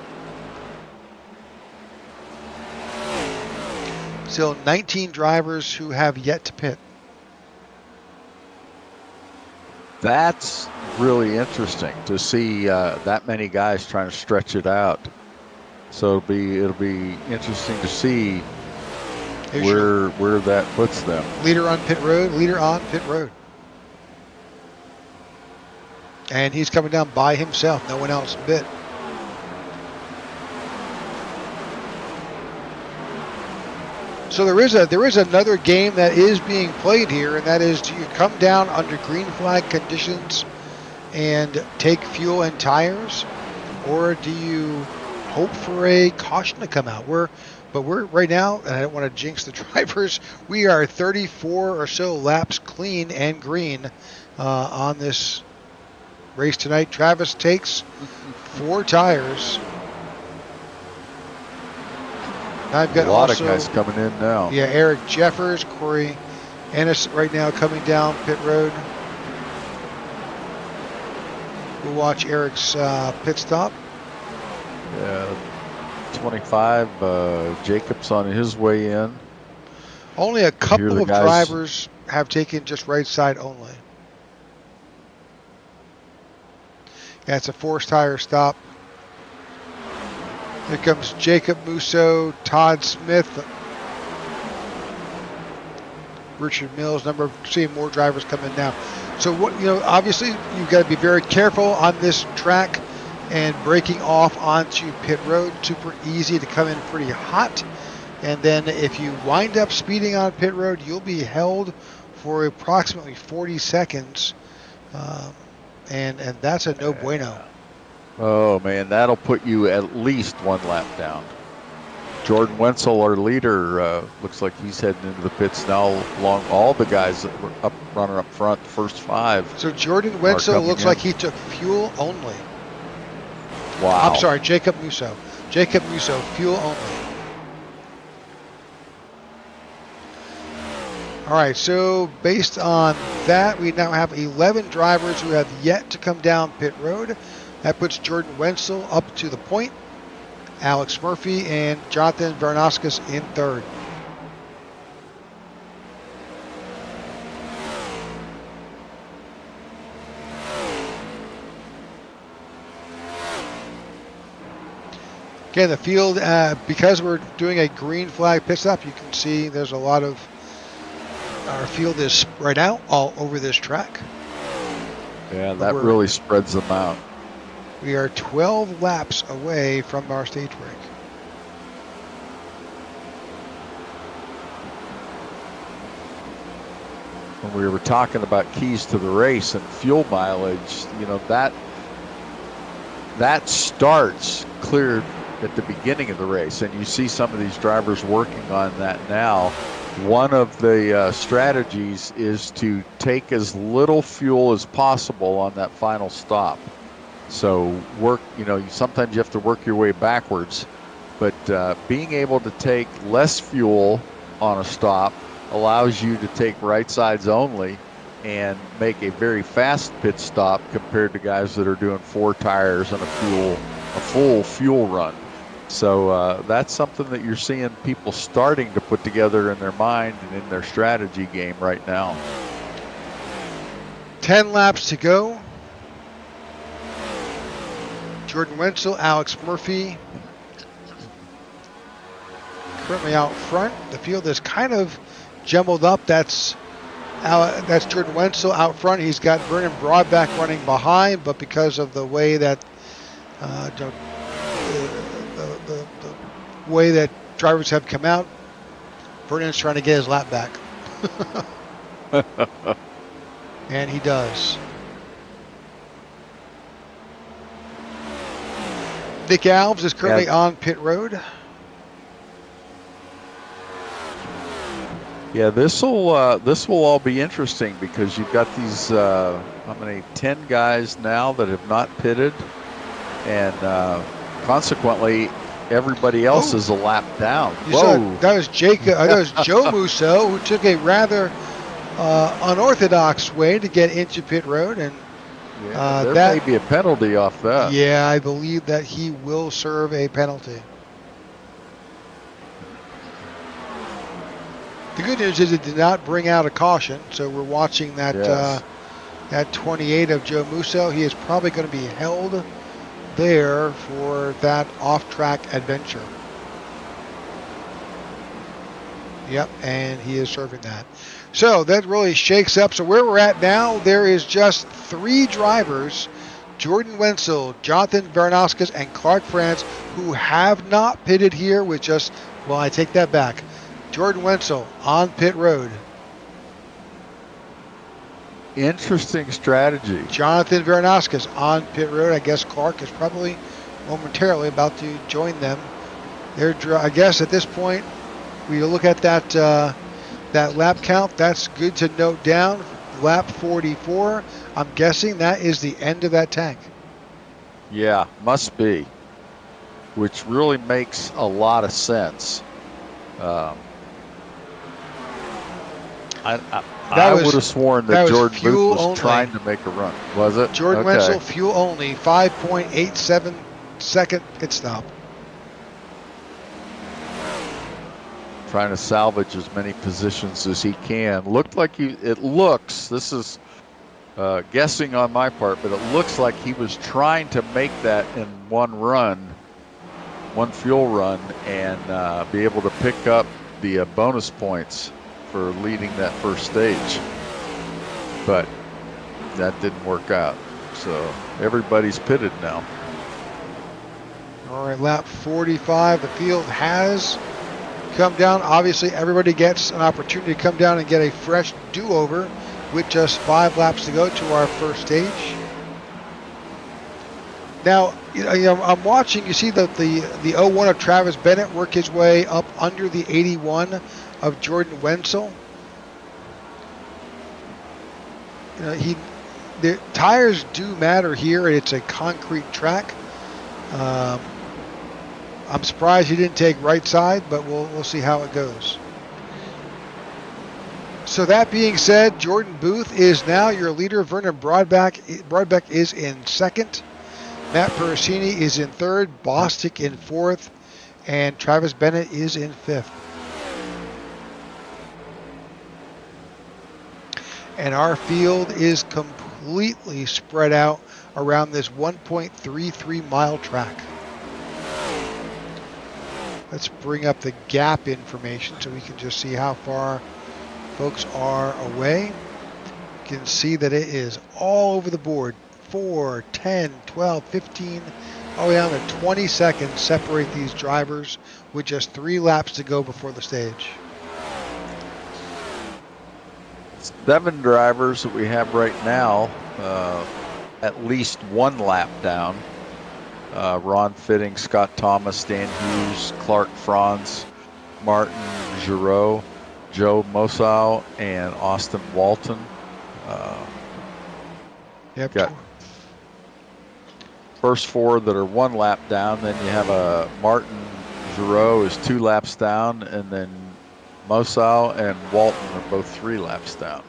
Still 19 drivers who have yet to pit. That's really interesting to see that many guys trying to stretch it out. So it'll be interesting to see where that puts them. Leader on pit road. Leader on pit road. And he's coming down by himself. No one else bit. So there is another game that is being played here, and that is, do you come down under green flag conditions and take fuel and tires, or do you hope for a caution to come out? We're right now, and I don't want to jinx the drivers, we are 34 or so laps clean and green on this race tonight. Travis takes 4 tires. I've got a lot also, of guys coming in now. Yeah, Eric Jeffers, Corey Ennis right now coming down pit road. We'll watch Eric's pit stop. Yeah, 25. Jacobs on his way in. Only a couple of drivers have taken just right side only. Yeah, it's a forced tire stop. Here comes Jacob Musso, Todd Smith, Richard Mills. Seeing more drivers come in now. So what, obviously you've got to be very careful on this track, and breaking off onto pit road, super easy to come in pretty hot. And then if you wind up speeding on pit road, you'll be held for approximately 40 seconds. And that's a no bueno. Oh, man, that'll put you at least 1 lap down. Jordan Wenzel, our leader, looks like he's heading into the pits now, along all the guys that were running up front, the first 5. So Jordan Wenzel looks like he took fuel only. Wow. I'm sorry, Jacob Musso. Jacob Musso, fuel only. All right, so based on that, we now have 11 drivers who have yet to come down pit road. That puts Jordan Wenzel up to the point, Alex Murphy and Jonathan Vernauskas in third. Again, the field, because we're doing a green flag pit stop, you can see there's a lot of, our field is spread out all over this track. Yeah, that really spreads them out. We are 12 laps away from our stage break. When we were talking about keys to the race and fuel mileage, that starts clear at the beginning of the race, and you see some of these drivers working on that now. One of the strategies is to take as little fuel as possible on that final stop. So sometimes you have to work your way backwards, but being able to take less fuel on a stop allows you to take right sides only and make a very fast pit stop compared to guys that are doing 4 tires and a full fuel run. So that's something that you're seeing people starting to put together in their mind and in their strategy game right now. 10 laps to go. Jordan Wenzel, Alex Murphy currently out front. The field is kind of jumbled up. That's Jordan Wenzel out front. He's got Vernon Broadback running behind, but because of the way that the way that drivers have come out, Vernon's trying to get his lap back. And he does. Nick Alves is currently on pit road. Yeah, this will all be interesting because you've got these how many 10 guys now that have not pitted, and consequently everybody else is a lap down. Whoa! That was Joe Musso, who took a rather unorthodox way to get into pit road, and there may be a penalty off that. Yeah, I believe that he will serve a penalty. The good news is it did not bring out a caution, so we're watching that that 28 of Joe Musso. He is probably going to be held there for that off-track adventure. Yep, and he is serving that. So that really shakes up. So where we're at now, there is just 3 drivers, Jordan Wenzel, Jonathan Vernauskas, and Clark France, who have not pitted here with just, well, I take that back. Jordan Wenzel on pit road. Interesting strategy. Jonathan Vernauskas on pit road. I guess Clark is probably momentarily about to join them. I guess at this point, we look at that that lap count. That's good to note down. Lap 44. I'm guessing that is the end of that tank. Yeah, must be. Which really makes a lot of sense. I would have sworn that Jordan Booth was trying to make a run. Was it? Jordan Wenzel, fuel only, 5.87 second pit stop. Trying to salvage as many positions as he can. This is guessing on my part, but it looks like he was trying to make that in one fuel run, and be able to pick up the bonus points for leading that first stage. But that didn't work out. So everybody's pitted now. All right, lap 45. The field has come down. Obviously, everybody gets an opportunity to come down and get a fresh do-over with just 5 laps to go to our first stage. Now, I'm watching. You see the 01 of Travis Bennett work his way up under the 81 of Jordan Wenzel. The tires do matter here. It's a concrete track. I'm surprised he didn't take right side, but we'll see how it goes. So that being said, Jordan Booth is now your leader. Vernon Broadback is in second. Matt Perricini is in third. Bostic in fourth. And Travis Bennett is in fifth. And our field is completely spread out around this 1.33 mile track. Let's bring up the gap information so we can just see how far folks are away. You can see that it is all over the board. 4, 10, 12, 15, all the way down to 20 seconds separate these drivers with just 3 laps to go before the stage. 7 drivers that we have right now, at least 1 lap down. Ron Fitting, Scott Thomas, Dan Hughes, Clark Franz, Martin Giroux, Joe Mosau, and Austin Walton. Got first 4 that are 1 lap down. Then you have Martin Giroux is 2 laps down, and then Mosau and Walton are both 3 laps down.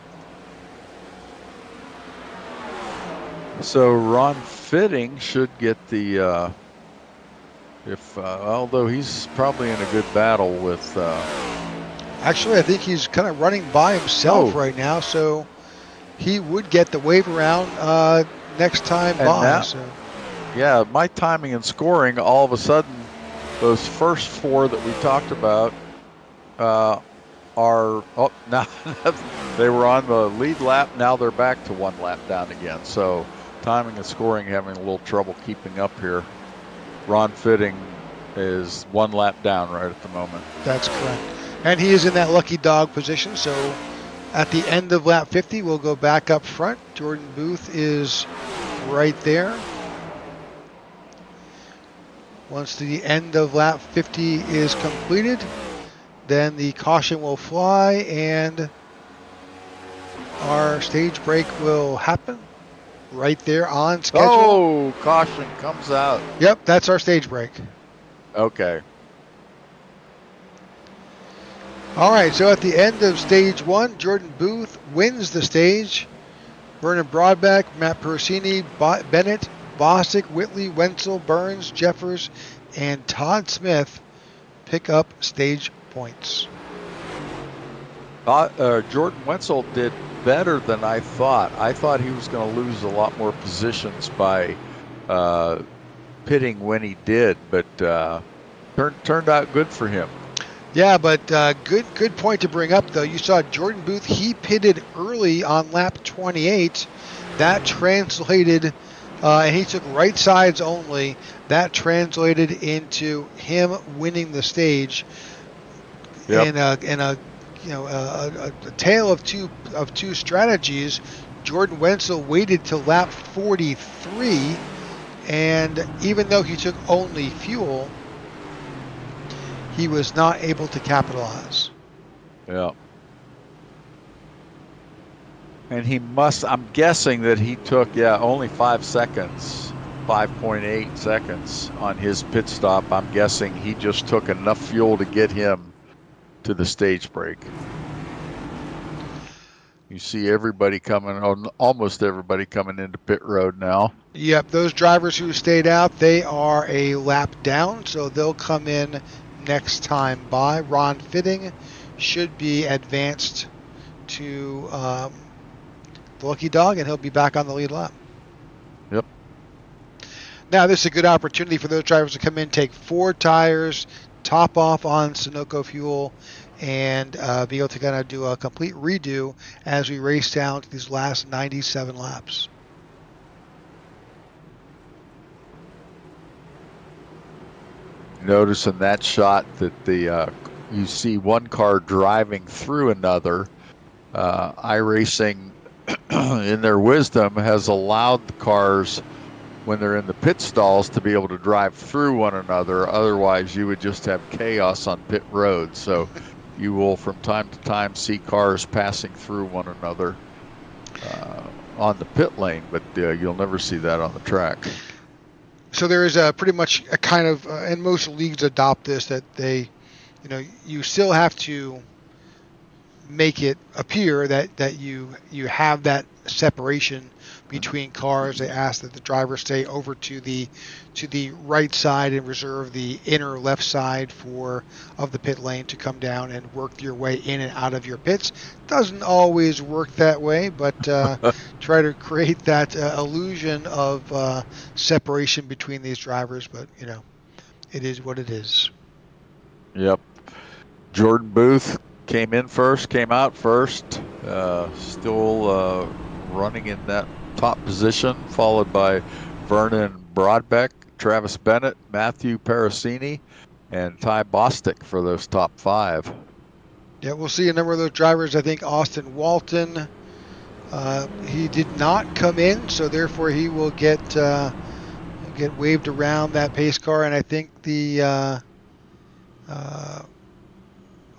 So Ron Fitting should get the although he's probably in a good battle with actually, I think he's kind of running by himself right now, so he would get the wave around next time by. Yeah, my timing and scoring, all of a sudden those first 4 that we talked about are now they were on the lead lap. Now they're back to 1 lap down again. So timing and scoring having a little trouble keeping up here. Ron Fitting is 1 lap down right at the moment. That's correct. And he is in that lucky dog position. So at the end of lap 50, we'll go back up front. Jordan Booth is right there. Once the end of lap 50 is completed, then the caution will fly and our stage break will happen right there on schedule. Oh, caution comes out. Yep, that's our stage break. Okay. All right, so at the end of stage 1, Jordan Booth wins the stage. Vernon Broadbeck, Matt Persini, Bennett, Bostic, Whitley, Wenzel, Burns, Jeffers, and Todd Smith pick up stage points. Jordan Wenzel did better than I thought. I thought he was going to lose a lot more positions by pitting when he did, but turned out good for him. Yeah, but good point to bring up, though. You saw Jordan Booth, he pitted early on lap 28. That translated, and he took right sides only. That translated into him winning the stage. Yep. In a tale of two strategies. Jordan Wenzel waited till lap 43, and even though he took only fuel, he was not able to capitalize. Yeah. And he must, I'm guessing that he took, only 5 seconds, 5.8 seconds on his pit stop. I'm guessing he just took enough fuel to get him to the stage break. You see everybody coming, almost everybody coming into pit road now. Yep, those drivers who stayed out, they are a lap down, so they'll come in next time by. Ron Fitting should be advanced to the lucky dog, and he'll be back on the lead lap. Yep. Now, this is a good opportunity for those drivers to come in, take 4 tires, top off on Sunoco fuel, and be able to kind of do a complete redo as we race down to these last 97 laps. Notice in that shot that you see one car driving through another. iRacing, in their wisdom, has allowed the cars when they're in the pit stalls to be able to drive through one another. Otherwise, you would just have chaos on pit road. So you will, from time to time, see cars passing through one another on the pit lane, but you'll never see that on the track. So there is pretty much a kind of, and most leagues adopt this, that they, you still have to make it appear that you have that separation between cars. They ask that the driver stay over to the right side and reserve the inner left side of the pit lane to come down and work your way in and out of your pits. Doesn't always work that way, but try to create that illusion of separation between these drivers. But it is what it is. Yep. Jordan Booth came out first, still running in that top position, followed by Vernon Broadbeck, Travis Bennett, Matthew Parasini, and Ty Bostic for those top 5. Yeah, we'll see a number of those drivers. I think Austin Walton, he did not come in, so therefore he will get waved around that pace car, and I think the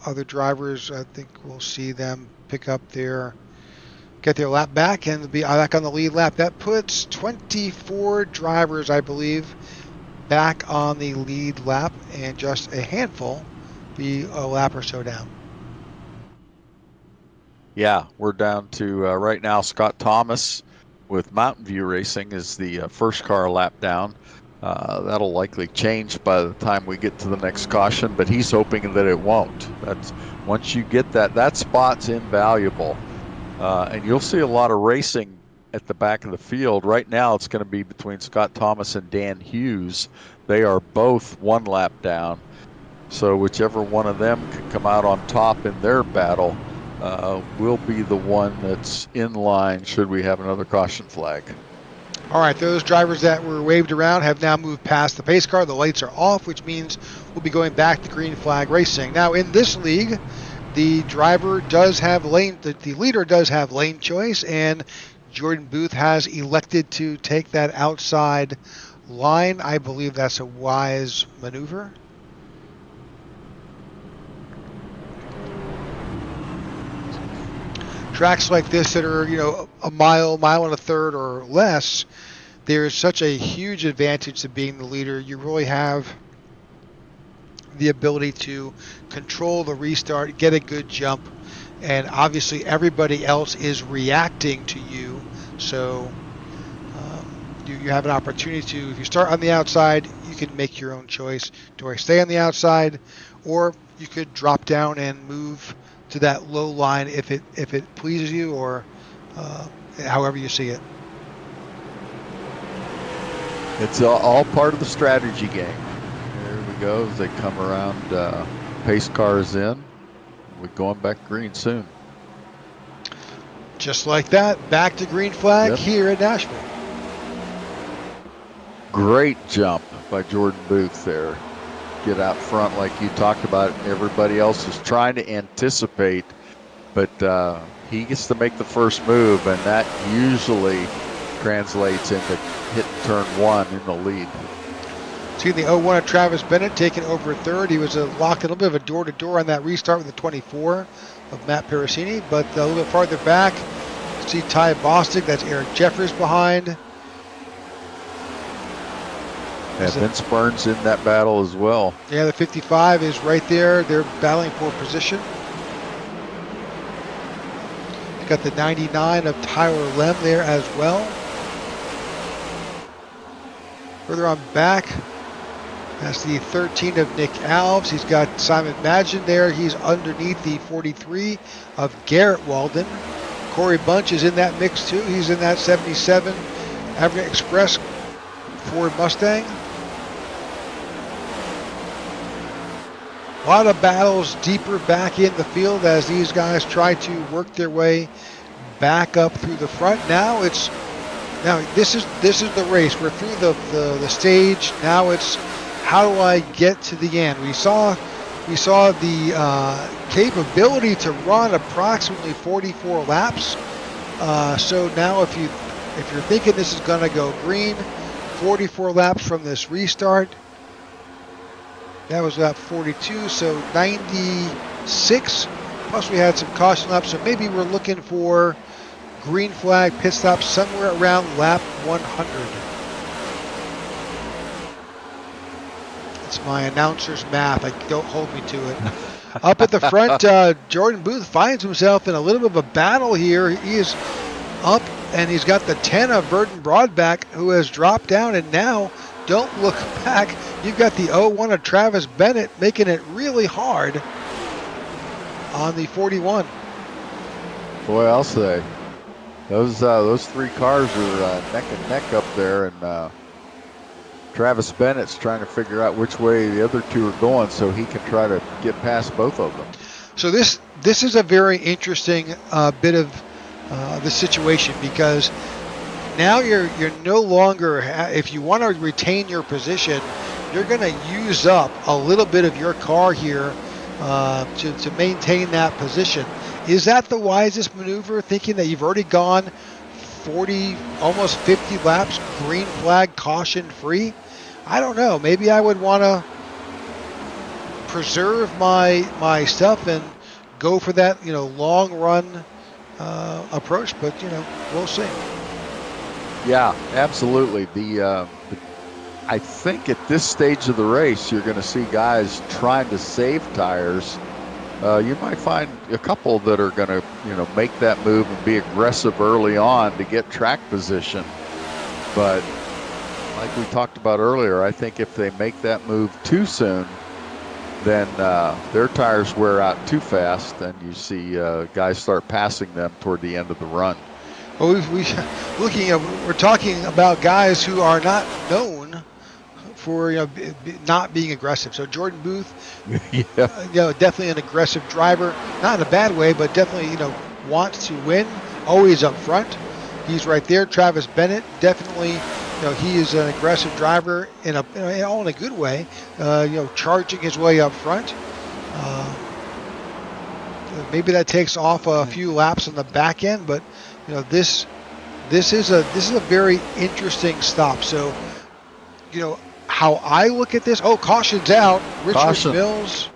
other drivers, I think we'll see them pick up get their lap back and be back on the lead lap. That puts 24 drivers, I believe, back on the lead lap, and just a handful be a lap or so down. Yeah, we're down to right now Scott Thomas with Mountain View Racing is the first car lap down. That'll likely change by the time we get to the next caution, but he's hoping that it won't. Once you get that spot's invaluable. And you'll see a lot of racing at the back of the field. Right now it's going to be between Scott Thomas and Dan Hughes. They are both 1 lap down. So whichever one of them can come out on top in their battle will be the one that's in line should we have another caution flag. All right, those drivers that were waved around have now moved past the pace car. The lights are off, which means we'll be going back to green flag racing. Now, in this league, the driver does have lane, the leader does have lane choice, and Jordan Booth has elected to take that outside line. I believe that's a wise maneuver. Tracks like this that are, a mile and a third or less, there's such a huge advantage to being the leader. You really have the ability to control the restart, get a good jump, and obviously everybody else is reacting to you. So you have an opportunity to, if you start on the outside, you can make your own choice. Do I stay on the outside, or you could drop down and move to that low line if it pleases you, or however you see it. It's all part of the strategy game. There we go. As they come around, pace cars in. We're going back green soon. Just like that, back to green flag here at Nashville. Great jump by Jordan Booth there. Get out front like you talked about. Everybody else is trying to anticipate, but he gets to make the first move, and that usually translates into hitting turn one in the lead. See the 01 of Travis Bennett taking over third. He was locked a little bit of a door-to-door on that restart with the 24 of Matt Parasini, but a little bit farther back, see Ty Bostic, that's Eric Jeffers behind. Yeah, Vince Burns in that battle as well. Yeah, the 55 is right there. They're battling for position. You got the 99 of Tyler Lem there as well. Further on back, that's the 13 of Nick Alves. He's got Simon Madgen there. He's underneath the 43 of Garrett Walden. Corey Bunch is in that mix too. He's in that 77 Everett Express Ford Mustang. A lot of battles deeper back in the field as these guys try to work their way back up through the front. Now this is the race. We're through the stage. Now it's how do I get to the end? We saw the capability to run approximately 44 laps. So now if you're thinking this is going to go green, 44 laps from this restart. That was lap 42, so 96. Plus we had some caution laps, so maybe we're looking for green flag pit stop somewhere around lap 100. It's my announcer's math. Don't hold me to it. Up at the front, Jordan Booth finds himself in a little bit of a battle here. He is up, and he's got the 10 of Burton Broadback, who has dropped down, and now don't look back. You've got the 01 of Travis Bennett making it really hard on the 41. Boy, I'll say those three cars are neck and neck up there, and Travis Bennett's trying to figure out which way the other two are going so he can try to get past both of them. So this is a very interesting bit of the situation, because now you're no longer, if you want to retain your position, you're going to use up a little bit of your car here to maintain that position. Is that the wisest maneuver, thinking that you've already gone 40, almost 50 laps, green flag, caution free? I don't know. Maybe I would want to preserve my stuff and go for that, long run approach, but we'll see. Yeah, absolutely. I think at this stage of the race, you're going to see guys trying to save tires. You might find a couple that are going to, make that move and be aggressive early on to get track position. But like we talked about earlier, I think if they make that move too soon, then their tires wear out too fast, and you see guys start passing them toward the end of the run. Well, we're talking about guys who are not known for not being aggressive. So Jordan Booth, Yeah. definitely an aggressive driver, not in a bad way, but definitely wants to win. Always up front. He's right there. Travis Bennett, definitely. He is an aggressive driver all in a good way. Charging his way up front. Maybe that takes off a few laps on the back end, but this is a very interesting stop. So how I look at this. Oh, caution's out. Richard Caution. Mills.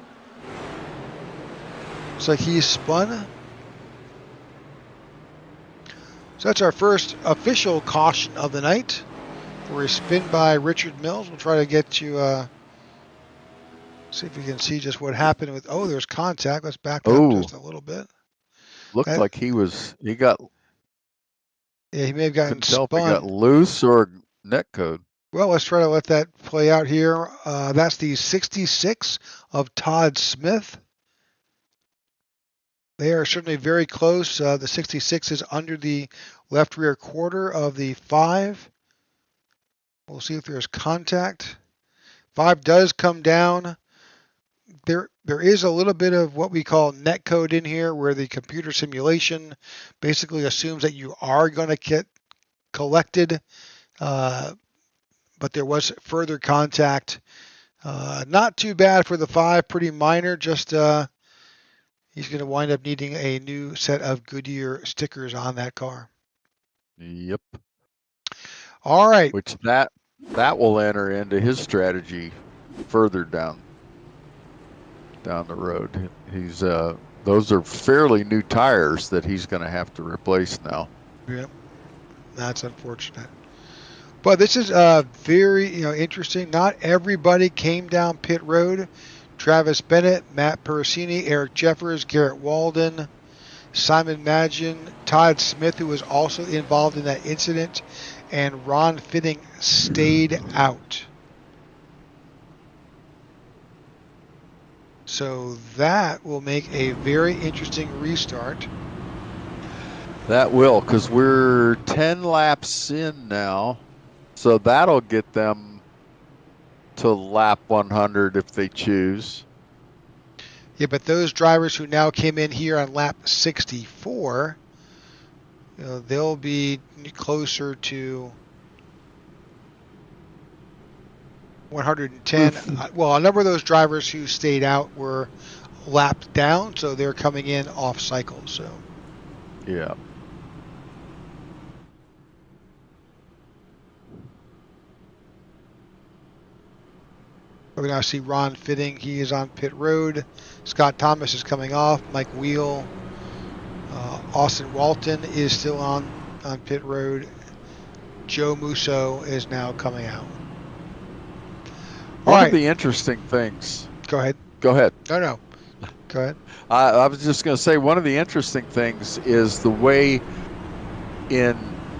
Looks like he's spun. So that's our first official caution of the night. We're spin by Richard Mills. We'll try to get you. See if we can see just what happened with. Oh, there's contact. Let's back up just a little bit. Looked like he got. Yeah, he may have gotten couldn't tell spun. if he got loose or net code. Well, let's try to let that play out here. That's the 66 of Todd Smith. They are certainly very close. The 66 is under the left rear quarter of the 5. We'll see if there's contact. 5 does come down. There is a little bit of what we call net code in here, where the computer simulation basically assumes that you are going to get collected, but there was further contact. Not too bad for the 5, pretty minor. Just he's going to wind up needing a new set of Goodyear stickers on that car. Yep. All right. Which that will enter into his strategy further down the road. He's those are fairly new tires that he's going to have to replace now. Yep. That's unfortunate. But this is very interesting. Not everybody came down pit road. Travis Bennett, Matt Persini, Eric Jeffers, Garrett Walden, Simon Magin, Todd Smith, who was also involved in that incident, and Ron Fitting stayed out. So that will make a very interesting restart. That will, because we're 10 laps in now. So that'll get them to lap 100 if they choose. Yeah, but those drivers who now came in here on lap 64, they'll be closer to 110. Well, a number of those drivers who stayed out were lapped down, so they're coming in off cycle. So yeah. we now see Ron Fitting. He is on pit road. Scott Thomas is coming off. Mike Wheel. Austin Walton is still on pit road. Joe Musso is now coming out. One of the interesting things. Go ahead. Go ahead. No. Go ahead. I was just going to say one of the interesting things is the way in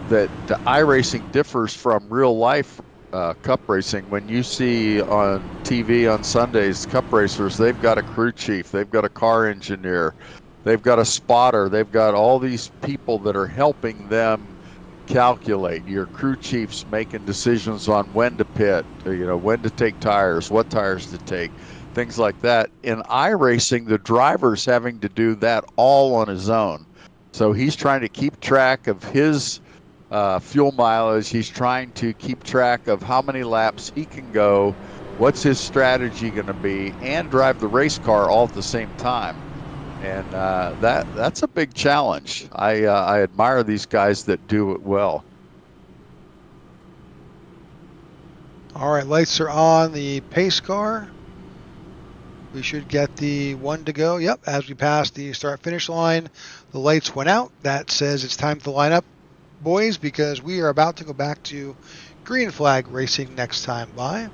that the iRacing differs from real life cup racing. When you see on TV on Sundays, cup racers, they've got a crew chief, they've got a car engineer, they've got a spotter, they've got all these people that are helping them calculate. Your crew chief's making decisions on when to pit, when to take tires, what tires to take, things like that. In iRacing, the driver's having to do that all on his own. So he's trying to keep track of his fuel mileage. He's trying to keep track of how many laps he can go, what's his strategy going to be, and drive the race car all at the same time. And that's a big challenge. I admire these guys that do it well. All right, lights are on the pace car. We should get the 1 to go. Yep, as we pass the start-finish line, the lights went out. That says it's time to line up, boys, because we are about to go back to green flag racing next time by.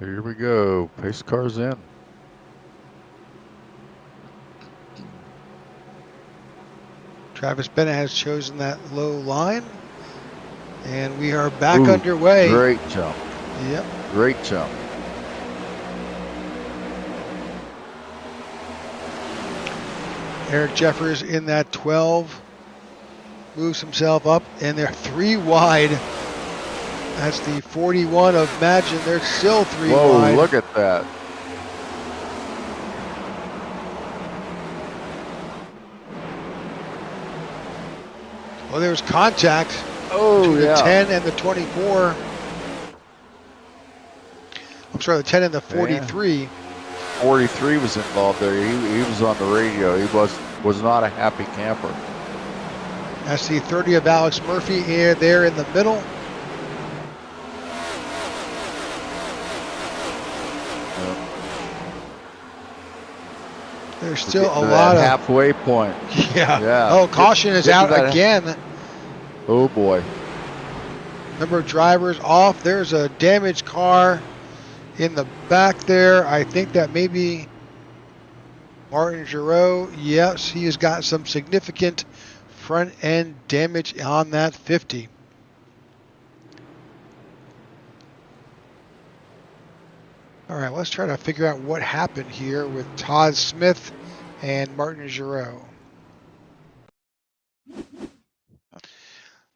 Here we go. Pace car's in. Travis Bennett has chosen that low line. And we are back underway. Great jump. Yep. Great jump. Eric Jeffers in that 12. Moves himself up, and they're 3 wide. That's the 41 of Magin. They're still 3 wide. Whoa, look at that. Well, there's contact between the 10 and the 24. I'm sorry, the 10 and the 43. 43 was involved there. He was on the radio. He was not a happy camper. That's the 30 of Alex Murphy here, there in the middle. There's still a lot of halfway point. Yeah. Oh, caution is out again. Oh boy. Number of drivers off. There's a damaged car in the back there. I think that may be Martin Giroux. Yes, he has got some significant front end damage on that 50. All right, let's try to figure out what happened here with Todd Smith and Martin Giroux.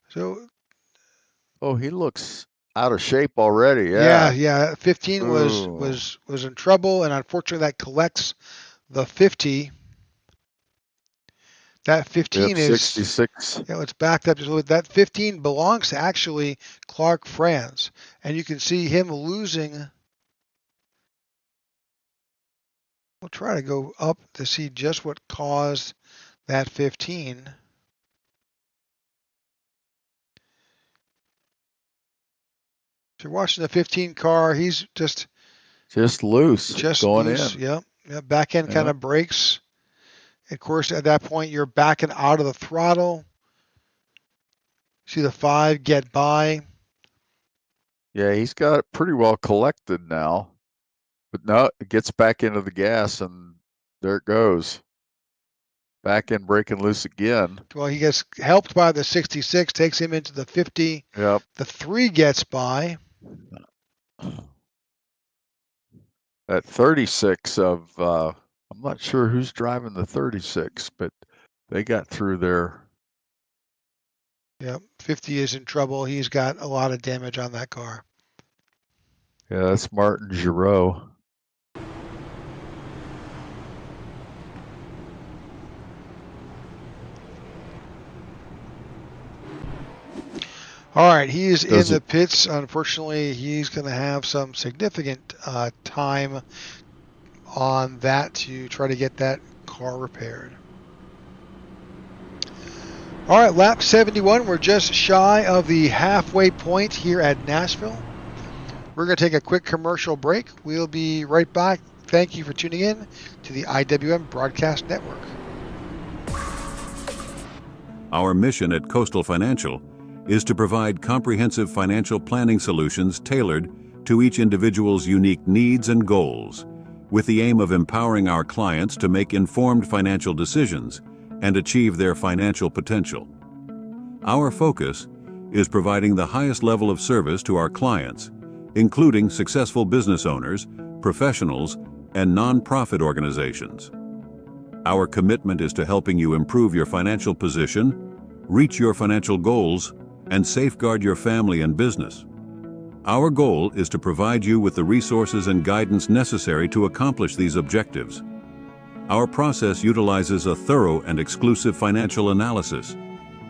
So, he looks out of shape already. Yeah. 15 was in trouble, and unfortunately that collects the 50. That 15 is 66. Yeah, it's backed up just a little bit. That 15 belongs to actually Clark Franz, and you can see him losing. We'll try to go up to see just what caused that 15. If you're watching the 15 car, he's just loose. Going loose. in. Yep. Back end kind of breaks. Of course, at that point, you're backing out of the throttle. See the 5 get by. Yeah, he's got it pretty well collected now. But no, it gets back into the gas, and there it goes. Back end breaking loose again. Well, he gets helped by the 66, takes him into the 50. Yep. The 3 gets by. That 36 of, I'm not sure who's driving the 36, but they got through there. Yep, 50 is in trouble. He's got a lot of damage on that car. Yeah, that's Martin Giroux. All right, he is in the pits. Unfortunately, he's going to have some significant time on that to try to get that car repaired. All right, lap 71. We're just shy of the halfway point here at Nashville. We're going to take a quick commercial break. We'll be right back. Thank you for tuning in to the IWM Broadcast Network. Our mission at Coastal Financial is to provide comprehensive financial planning solutions tailored to each individual's unique needs and goals, with the aim of empowering our clients to make informed financial decisions and achieve their financial potential. Our focus is providing the highest level of service to our clients, including successful business owners, professionals, and nonprofit organizations. Our commitment is to helping you improve your financial position, reach your financial goals, and safeguard your family and business. Our goal is to provide you with the resources and guidance necessary to accomplish these objectives. Our process utilizes a thorough and exclusive financial analysis,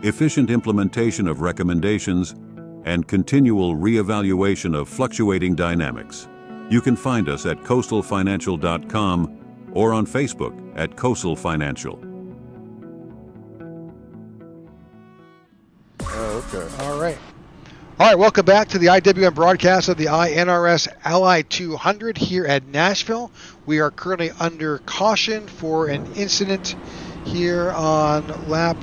efficient implementation of recommendations, and continual reevaluation of fluctuating dynamics. You can find us at coastalfinancial.com or on Facebook at Coastal Financial. Okay. All right. All right, welcome back to the IWM broadcast of the iNRS Ally 200 here at Nashville. We are currently under caution for an incident here on lap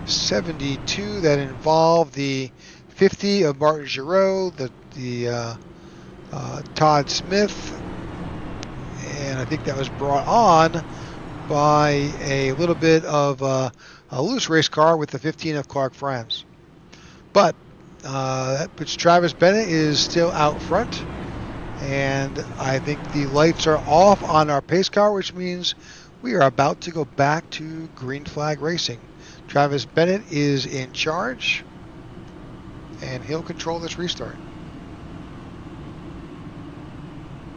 72 that involved the 50 of Martin Giroux, the Todd Smith, and I think that was brought on by a little bit of a loose race car with the 15 of Clark Franz. But that puts Travis Bennett is still out front, and I think the lights are off on our pace car, which means we are about to go back to green flag racing. Travis Bennett is in charge, and he'll control this restart.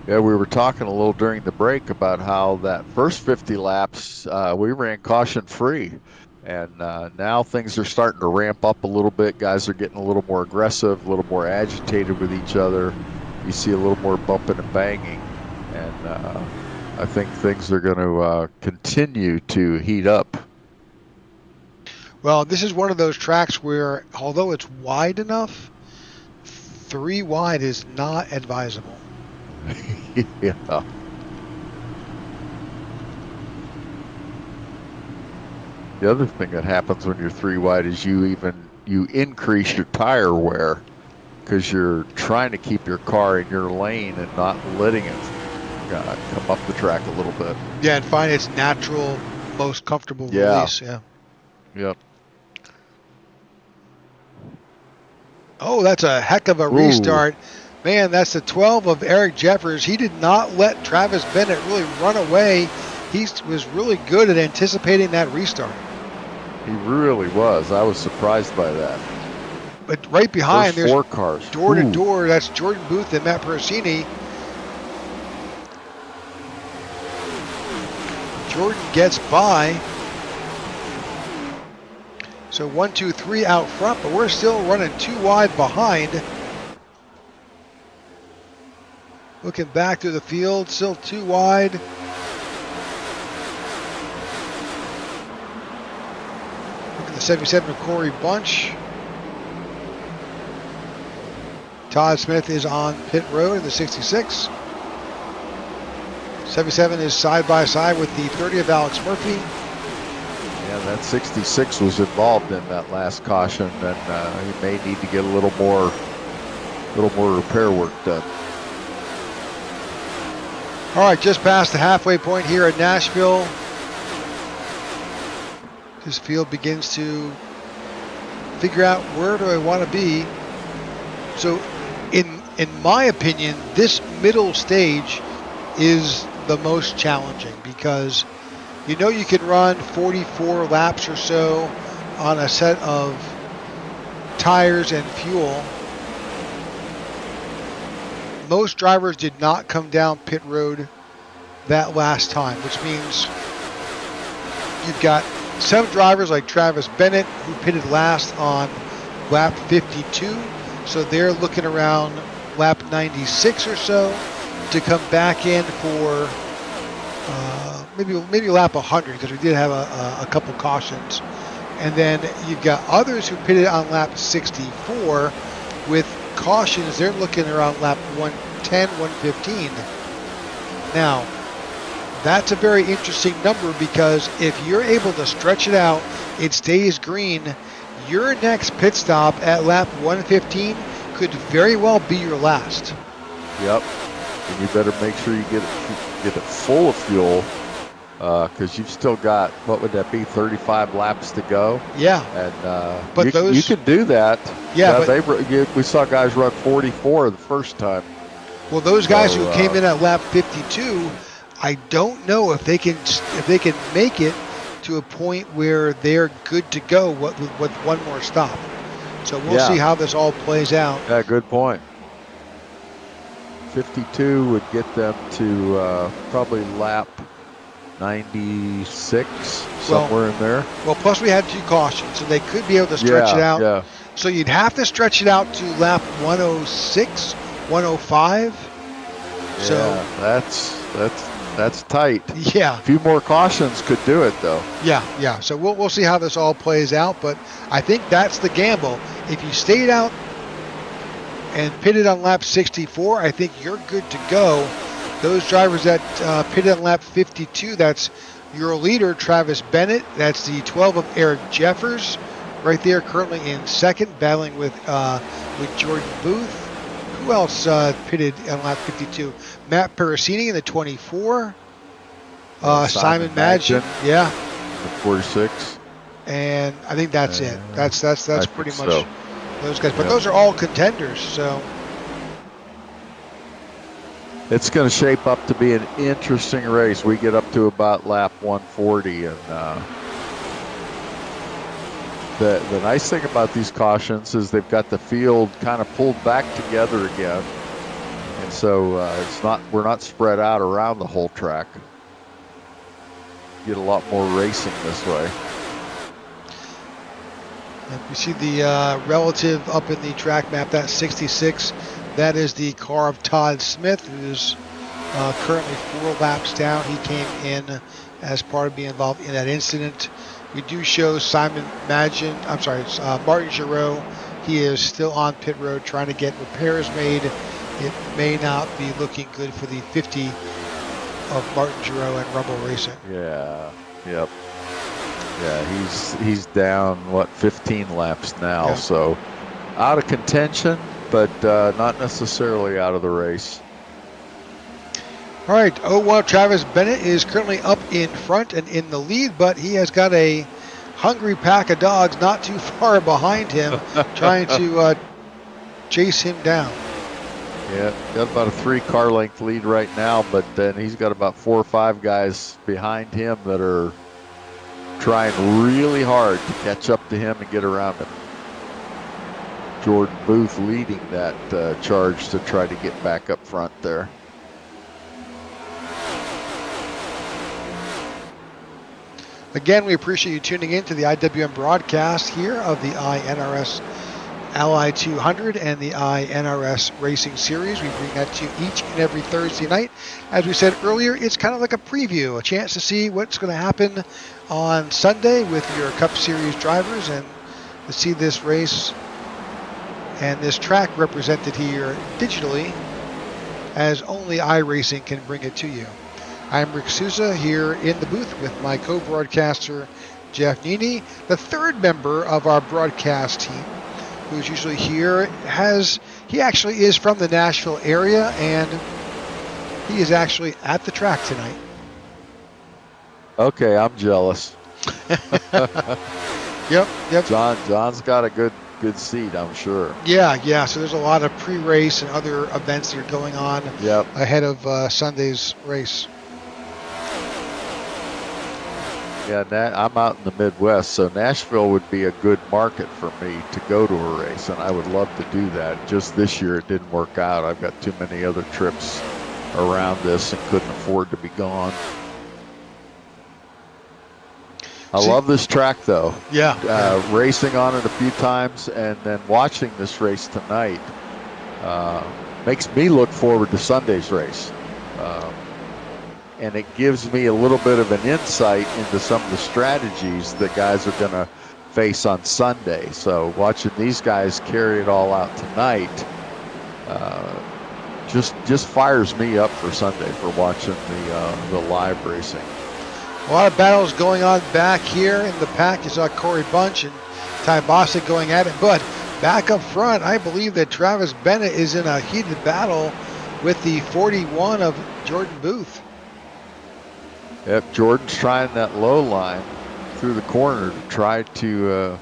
Yeah, we were talking a little during the break about how that first 50 laps we ran caution free, and now things are starting to ramp up a little bit. Guys are getting a little more aggressive, a little more agitated with each other. You see a little more bumping and banging, and I think things are going to continue to heat up. Well, this is one of those tracks where, although it's wide enough, 3 wide is not advisable. Yeah. The other thing that happens when you're 3 wide is you increase your tire wear, because you're trying to keep your car in your lane and not letting it come up the track a little bit. Yeah, and find its natural, most comfortable release. Yeah. Yep. Oh, that's a heck of a restart. Man, that's the 12 of Eric Jeffers. He did not let Travis Bennett really run away. He was really good at anticipating that restart. He really was. I was surprised by that. But right behind, there's 4 cars. Door to door, that's Jordan Booth and Matt Perosini. Jordan gets by. So 1, 2, 3 out front, but we're still running 2 wide behind. Looking back through the field, still 2 wide. Look at the 77 of Corey Bunch. Todd Smith is on pit road in the 66. 77 is side by side with the 30 of Alex Murphy. Yeah, that 66 was involved in that last caution, and he may need to get a little more repair work done. All right, just past the halfway point here at Nashville. This field begins to figure out, where do I want to be? So in my opinion, this middle stage is the most challenging, because you know you can run 44 laps or so on a set of tires and fuel. Most drivers did not come down pit road that last time, which means you've got some drivers like Travis Bennett, who pitted last on lap 52. So they're looking around lap 96 or so to come back in for maybe lap 100, because we did have a couple cautions. And then you've got others who pitted on lap 64 with cautions. They're looking around lap 110, 115. Now, that's a very interesting number, because if you're able to stretch it out, it stays green, your next pit stop at lap 115 could very well be your last. Yep. And you better make sure you get it full of fuel, because you've still got, what would that be, 35 laps to go? Yeah. And but you can do that. Yeah, we saw guys run 44 the first time. Well, those guys who came in at lap 52, I don't know if they can make it to a point where they're good to go with one more stop. So we'll see how this all plays out. Yeah, good point. 52 would get them to probably lap 96, somewhere in there. Well, plus we had 2 cautions, so they could be able to stretch it out. Yeah. So you'd have to stretch it out to lap 106, 105. Yeah, so that's tight. Yeah. A few more cautions could do it, though. Yeah. So we'll see how this all plays out, but I think that's the gamble. If you stayed out and pitted on lap 64, I think you're good to go. Those drivers that pitted on lap 52, that's your leader, Travis Bennett. That's the 12 of Eric Jeffers, right there, currently in second, battling with Jordan Booth. Who else pitted on lap 52? Matt Pericini in the 24. Simon Madgen. Yeah. The 46. And I think that's it. That's pretty much so. those guys. But those are all contenders. So it's going to shape up to be an interesting race. We get up to about lap 140, and the nice thing about these cautions is they've got the field kind of pulled back together again, and so we're not spread out around the whole track. Get a lot more racing this way. You see the relative up in the track map. That's 66. That is the car of Todd Smith, who's currently 4 laps down. He came in as part of being involved in that incident. We do show Martin Giroux. He is still on pit road trying to get repairs made. It may not be looking good for the 50 of Martin Giroux and Rumble Racing. Yeah, yep. Yeah, he's down, 15 laps now, yeah. So out of contention, but not necessarily out of the race. All right, Travis Bennett is currently up in front and in the lead, but he has got a hungry pack of dogs not too far behind him trying to chase him down. Yeah, got about a 3-car length lead right now, but then he's got about 4 or 5 guys behind him that are trying really hard to catch up to him and get around him. Jordan Booth leading that charge to try to get back up front there. Again, we appreciate you tuning in to the IWM broadcast here of the iNRS Ally 200 and the iNRS Racing Series. We bring that to you each and every Thursday night. As we said earlier, it's kind of like a preview, a chance to see what's going to happen on Sunday with your Cup Series drivers and to see this race and this track represented here digitally as only iRacing can bring it to you. I'm Rick Souza here in the booth with my co-broadcaster Jeff Nini, the third member of our broadcast team who's usually here. He actually is from the Nashville area, and he is actually at the track tonight. Okay, I'm jealous. Yep. John's got a good seat, I'm sure. Yeah. So there's a lot of pre-race and other events that are going on ahead of Sunday's race. Yeah, I'm out in the Midwest, so Nashville would be a good market for me to go to a race, and I would love to do that. Just this year it didn't work out. I've got too many other trips around this and couldn't afford to be gone. I love this track, though. Yeah. Racing on it a few times and then watching this race tonight makes me look forward to Sunday's race. And it gives me a little bit of an insight into some of the strategies that guys are going to face on Sunday. So watching these guys carry it all out tonight just fires me up for Sunday for watching the live racing. A lot of battles going on back here in the pack. You saw Corey Bunch and Ty Bostic going at it, but back up front, I believe that Travis Bennett is in a heated battle with the 41 of Jordan Booth. Yep, Jordan's trying that low line through the corner to try to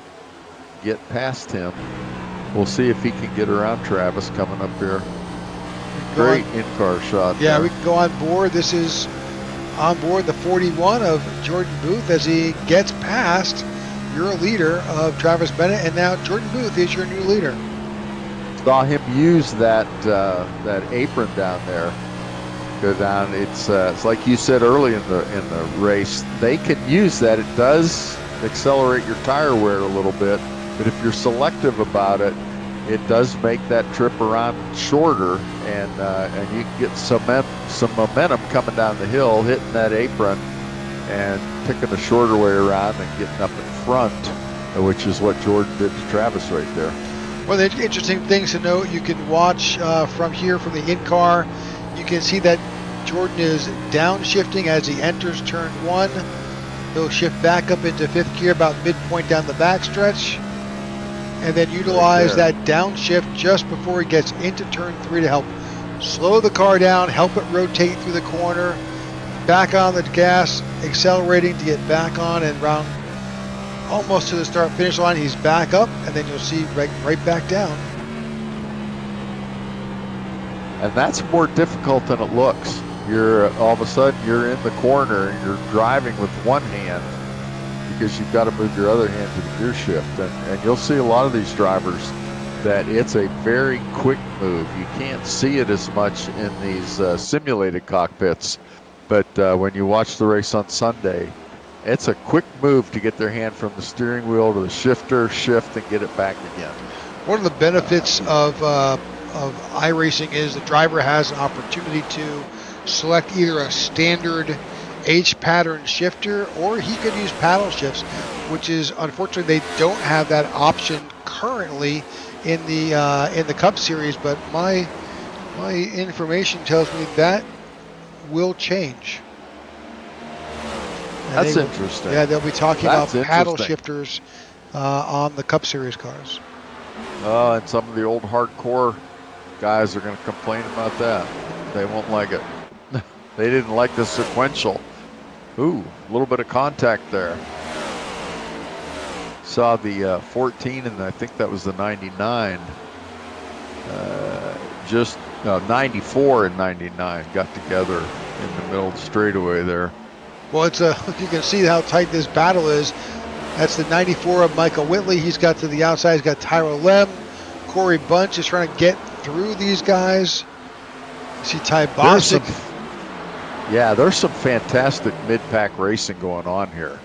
get past him. We'll see if he can get around Travis coming up here. Great in-car shot. Yeah, there. we can go on board. This is on board the 41 of Jordan Booth as he gets past your leader of Travis Bennett, and now Jordan Booth is your new leader. Saw him use that apron down there. Go down. It's like you said early in the race. They can use that. It does accelerate your tire wear a little bit, but if you're selective about it, it does make that trip around shorter, and you can get some momentum coming down the hill, hitting that apron, and picking a shorter way around and getting up in front, which is what Jordan did to Travis right there. One of the interesting things to note, you can watch from here from the in-car. You can see that Jordan is downshifting as he enters turn 1. He'll shift back up into 5th gear about midpoint down the backstretch. and then utilize that downshift just before he gets into turn 3 to help slow the car down, help it rotate through the corner, back on the gas, accelerating to get back on, and round almost to the start finish line, he's back up, and then you'll see right back down. And that's more difficult than it looks. You're all of a sudden you're in the corner and you're driving with one hand because you've got to move your other hand to the gear shift. And you'll see a lot of these drivers that it's a very quick move. You can't see it as much in these simulated cockpits, but when you watch the race on Sunday, it's a quick move to get their hand from the steering wheel to the shifter, shift, and get it back again. One of the benefits of iRacing is the driver has an opportunity to select either a standard H pattern shifter, or he could use paddle shifts, which is unfortunately they don't have that option currently in the Cup Series. But my information tells me that will change. And That's interesting. Yeah, they'll be talking about paddle shifters on the Cup Series cars. And some of the old hardcore guys are going to complain about that. They won't like it. They didn't like the sequential. Ooh, a little bit of contact there. Saw the 14, and I think that was the 99. 94 and 99 got together in the middle of the straightaway there. Well, you can see how tight this battle is. That's the 94 of Michael Whitley. He's got to the outside. He's got Tyrell Lem. Corey Bunch is trying to get through these guys. You see Ty Bostic. There's some fantastic mid-pack racing going on here.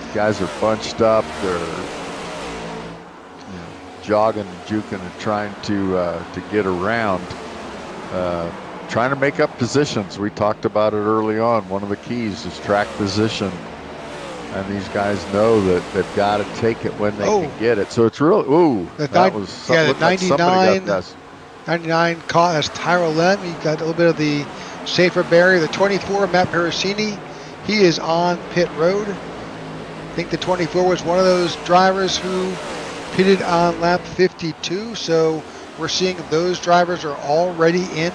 These guys are bunched up. They're jogging and juking and trying to get around. Trying to make up positions. We talked about it early on. One of the keys is track position. And these guys know that they've got to take it when they can get it. So it's really, that was something. The 99 caught as Tyrell Lem. He got a little bit of the safer barrier. The 24, Matt Pericini, he is on pit road. I think the 24 was one of those drivers who pitted on lap 52. So we're seeing those drivers are already in.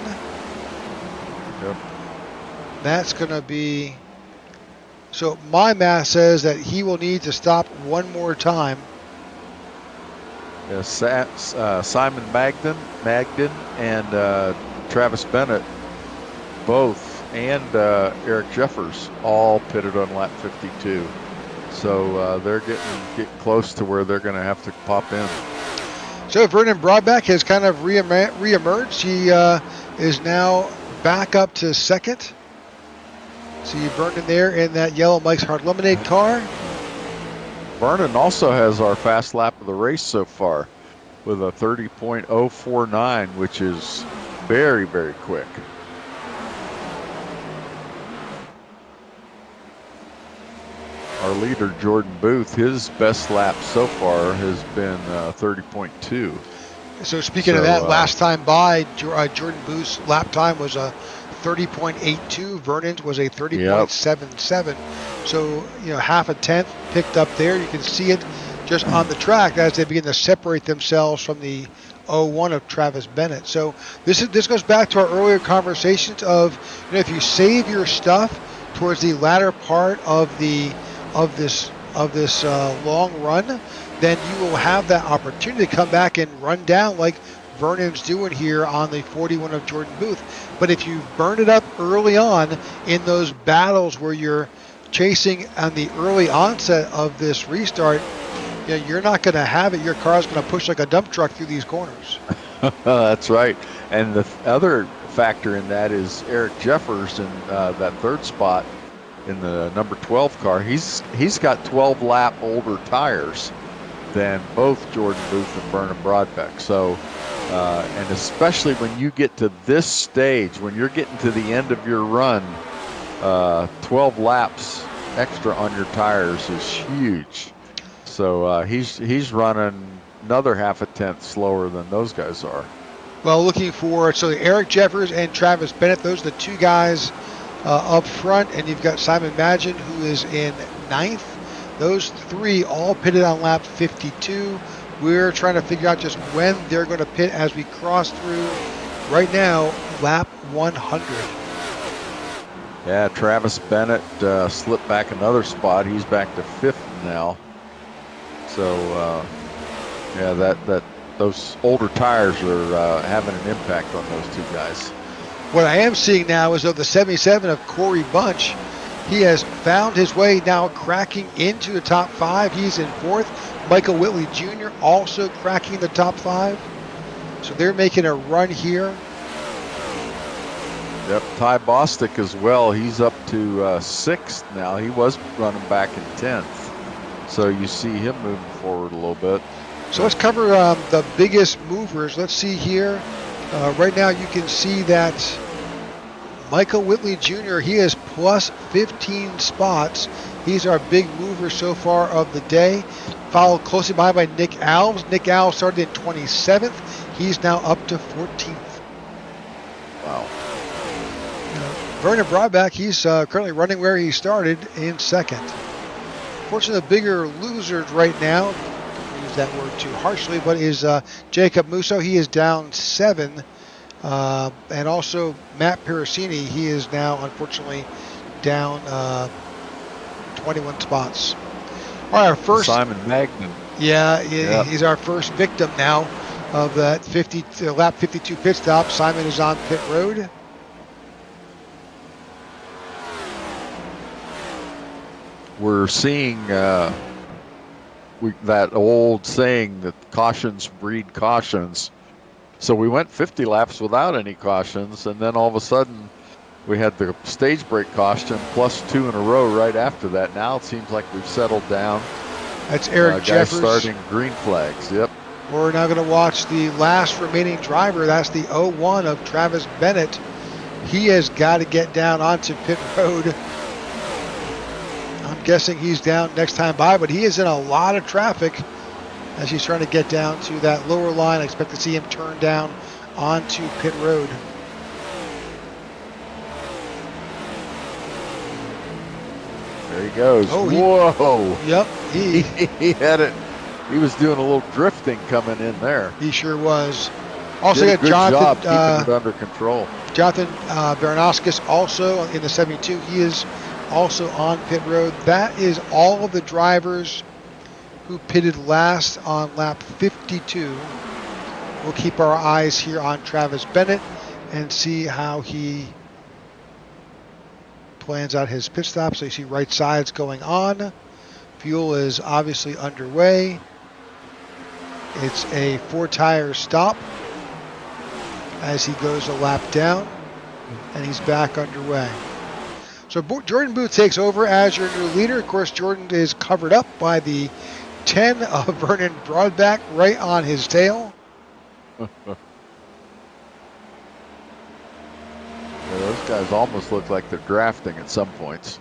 Yep. That's going to be... So my math says that he will need to stop one more time. Simon Magden and Travis Bennett both, and Eric Jeffers all pitted on lap 52. So they're getting close to where they're going to have to pop in. So Vernon Broadback has kind of reemerged. He is now back up to second. See Vernon there in that yellow Mike's Hard Lemonade car. Vernon also has our fast lap of the race so far with a 30.049, which is very, very quick. Our leader, Jordan Booth, his best lap so far has been 30.2. So speaking of that, last time by, Jordan Booth's lap time was a 30.82. Vernon's was a 30.77. So, half a tenth picked up there. You can see it just on the track as they begin to separate themselves from the 01 of Travis Bennett. So this goes back to our earlier conversations of, if you save your stuff towards the latter part of this long run, then you will have that opportunity to come back and run down like Vernon's doing here on the 41 of Jordan Booth. But if you burn it up early on in those battles where you're chasing on the early onset of this restart, you're not going to have it. Your car's going to push like a dump truck through these corners. That's right. And the other factor in that is Eric Jeffers in that third spot in the number 12 car. He's got 12 lap older tires than both Jordan Booth and Vernon Broadbeck. So, and especially when you get to this stage, when you're getting to the end of your run, 12 laps extra on your tires is huge. So he's running another half a tenth slower than those guys are. Well, looking for, so Eric Jeffers and Travis Bennett, those are the two guys up front, and you've got Simon Magin, who is in ninth. Those three all pitted on lap 52. We're trying to figure out just when they're going to pit as we cross through, right now, lap 100. Yeah, Travis Bennett slipped back another spot. He's back to 5th now. So, yeah, those older tires are having an impact on those two guys. What I am seeing now is of the 77 of Corey Bunch, he has found his way now cracking into the top 5. He's in 4th. Michael Whitley Jr. also cracking the top 5. So they're making a run here. Yep, Ty Bostic as well. He's up to 6th now. He was running back in 10th. So you see him moving forward a little bit. So let's cover the biggest movers. Let's see here. Right now you can see that Michael Whitley Jr., he is plus 15 spots. He's our big mover so far of the day. Followed closely by Nick Alves. Nick Alves started in 27th. He's now up to 14th. Wow. Vernon Broadback, he's currently running where he started in 2nd. Fortunately, the bigger losers right now, don't use that word too harshly, but is Jacob Musso. He is down 7. And also Matt Pericini, he is now unfortunately down 21 spots. All right, our first Simon Magnan. Yeah, he's our first victim now of that lap 52 pit stop. Simon is on pit road. We're seeing that old saying that cautions breed cautions. So we went 50 laps without any cautions, and then all of a sudden we had the stage break caution plus 2 in a row right after that. Now it seems like we've settled down. That's Eric guys Jeffers. starting green flags, yep. We're now going to watch the last remaining driver. That's the 01 of Travis Bennett. He has got to get down onto pit road. I'm guessing he's down next time by, but he is in a lot of traffic as he's trying to get down to that lower line. I expect to see him turn down onto pit road. There he goes. Oh, whoa. Yep. He had it. He was doing a little drifting coming in there. He sure was. Also Did a got good Jonathan, job keeping it under control. Jonathan Baranowskis also in the 72. He is also on pit road. That is all of the drivers who pitted last on lap 52. We'll keep our eyes here on Travis Bennett and see how he plans out his pit stop. So you see right sides going on. Fuel is obviously underway. It's a 4-tire stop as he goes a lap down, and he's back underway. So Jordan Booth takes over as your new leader. Of course, Jordan is covered up by the 10 of Vernon Broadback right on his tail. Yeah, those guys almost look like they're drafting at some points.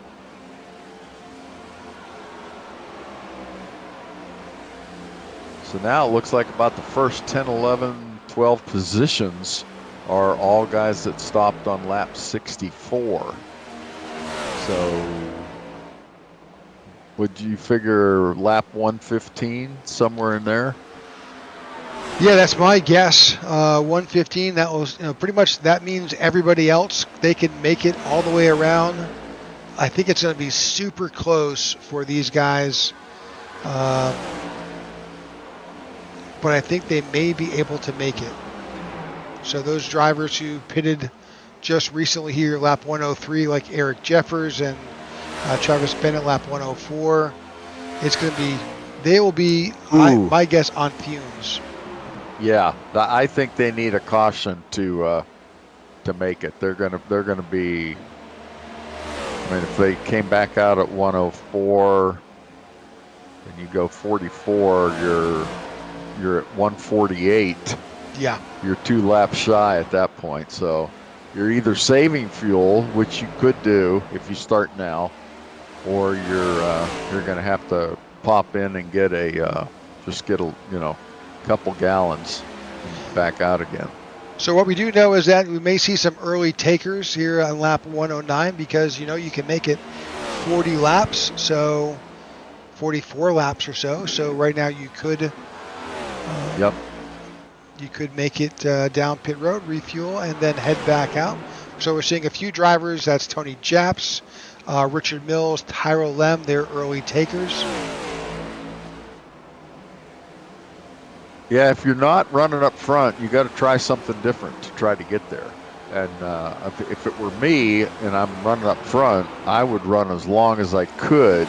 So now it looks like about the first 10, 11, 12 positions are all guys that stopped on lap 64. So would you figure lap 115 somewhere in there? Yeah, that's my guess. 115. That was, pretty much. That means everybody else, they can make it all the way around. I think it's going to be super close for these guys, but I think they may be able to make it. So those drivers who pitted just recently here, lap 103, like Eric Jeffers and Travis Bennett, lap 104, it's going to be. They will be, my guess, on fumes. Yeah, I think they need a caution to make it. They're gonna be. I mean, if they came back out at 104, and you go 44, you're at 148. Yeah, you're 2 laps shy at that point. So you're either saving fuel, which you could do if you start now, or you're gonna have to pop in and get a couple gallons and back out again. So what we do know is that we may see some early takers here on lap 109 because you can make it 40 laps. So 44 laps or so. So right now you could Yep. you could make it down pit road, refuel, and then head back out. So we're seeing a few drivers. That's Tony Japs, Richard Mills, Tyro Lem. They're early takers. Yeah, if you're not running up front, you got to try something different to try to get there. And if it were me and I'm running up front, I would run as long as I could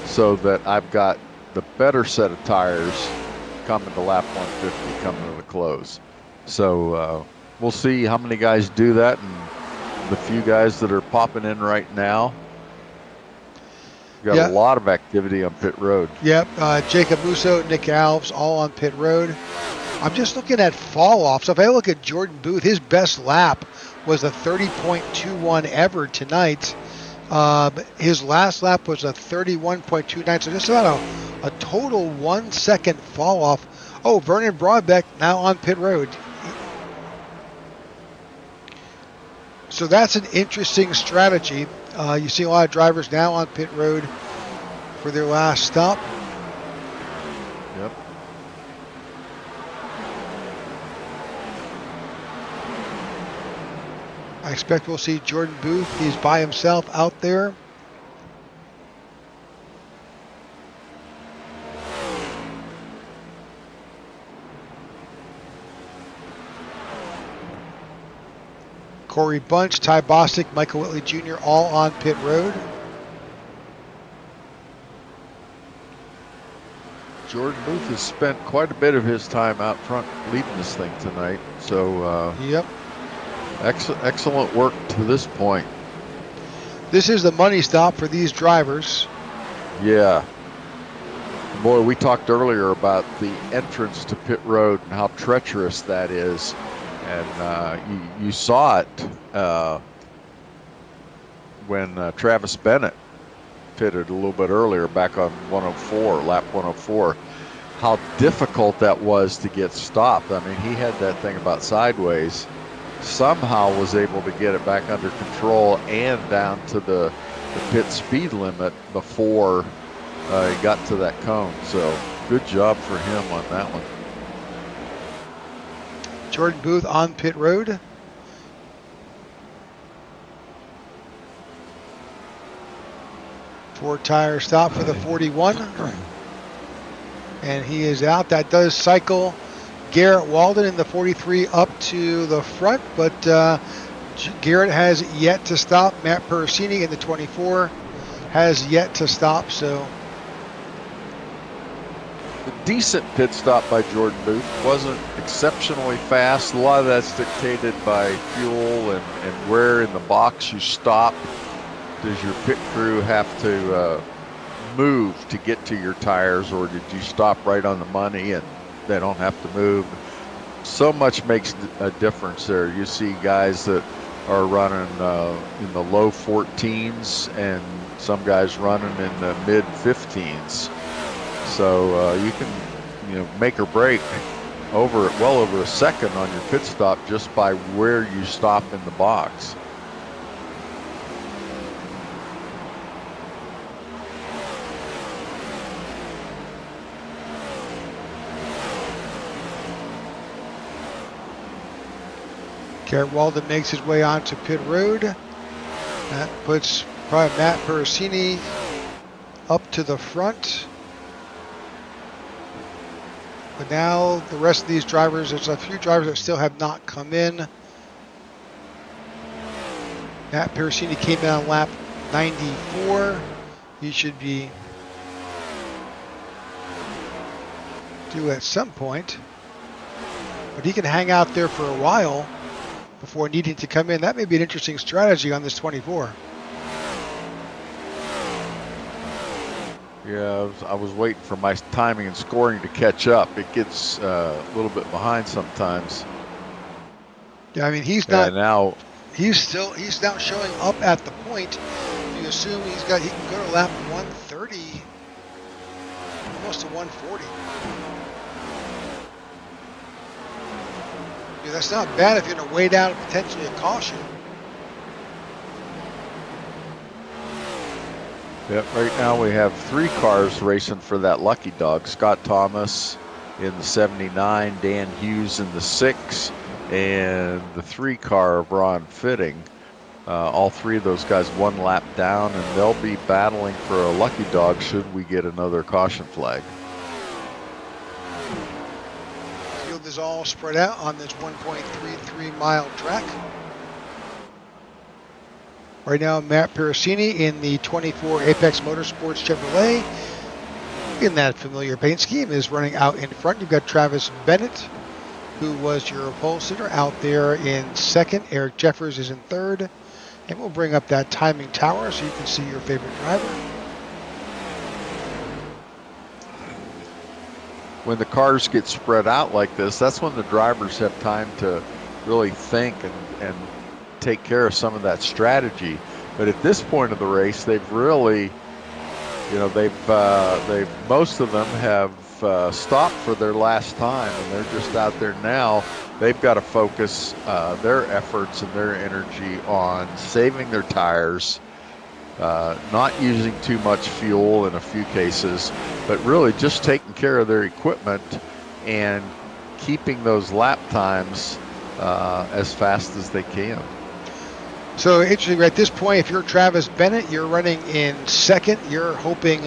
so that I've got the better set of tires coming to lap 150, coming to the close. So we'll see how many guys do that, and the few guys that are popping in right now. Got a lot of activity on pit road. Yep, Jacob Musso, Nick Alves, all on pit road. I'm just looking at fall off. So if I look at Jordan Booth, his best lap was a 30.21 ever tonight. His last lap was a 31.29. So just about a total 1 second fall off. Oh, Vernon Broadbeck now on pit road. So that's an interesting strategy. You see a lot of drivers now on pit road for their last stop. Yep. I expect we'll see Jordan Booth. He's by himself out there. Corey Bunch, Ty Bostic, Michael Whitley Jr. all on pit road. Jordan Booth has spent quite a bit of his time out front leading this thing tonight. So yep, excellent work to this point. This is the money stop for these drivers. Yeah. Boy, we talked earlier about the entrance to pit road and how treacherous that is. And you saw it when Travis Bennett pitted a little bit earlier back on 104, lap 104, how difficult that was to get stopped. I mean, he had that thing about sideways, somehow was able to get it back under control and down to the pit speed limit before he got to that cone. So good job for him on that one. Jordan Booth on pit road. Four tire stop for the 41. And he is out. That does cycle Garrett Walden in the 43 up to the front, but Garrett has yet to stop. Matt Persini in the 24 has yet to stop. So a decent pit stop by Jordan Booth. Wasn't exceptionally fast. A lot of that's dictated by fuel and where in the box you stop. Does your pit crew have to move to get to your tires, or did you stop right on the money and they don't have to move? So much makes a difference there. You see guys that are running in the low 14s and some guys running in the mid 15s. So you can make or break well over a second on your pit stop just by where you stop in the box. Garrett Walden makes his way onto pit road. That puts probably Matt Persini up to the front. But now the rest of these drivers, there's a few drivers that still have not come in. Matt Persini came in on lap 94. He should be due at some point. But he can hang out there for a while before needing to come in. That may be an interesting strategy on this 24. Yeah, I was waiting for my timing and scoring to catch up. It gets a little bit behind sometimes. Yeah, I mean he's not. Now he's now showing up at the point. You assume he can go to lap 130, almost to 140. Yeah, that's not bad if you're going to wait out potentially a caution. Yep, right now we have 3 cars racing for that lucky dog. Scott Thomas in the 79, Dan Hughes in the 6, and the 3 car of Ron Fitting. All 3 of those guys 1 lap down, and they'll be battling for a lucky dog should we get another caution flag. Field is all spread out on this 1.33 mile track. Right now, Matt Piracini in the 24 Apex Motorsports Chevrolet, in that familiar paint scheme, is running out in front. You've got Travis Bennett, who was your pole sitter, out there in second. Eric Jeffers is in third. And we'll bring up that timing tower so you can see your favorite driver. When the cars get spread out like this, that's when the drivers have time to really think and take care of some of that strategy. But at this point of the race, they've really, they've most of them have stopped for their last time, and they're just out there now. They've got to focus their efforts and their energy on saving their tires, not using too much fuel in a few cases, but really just taking care of their equipment and keeping those lap times as fast as they can. So interesting, at this point, if you're Travis Bennett, you're running in second. You're hoping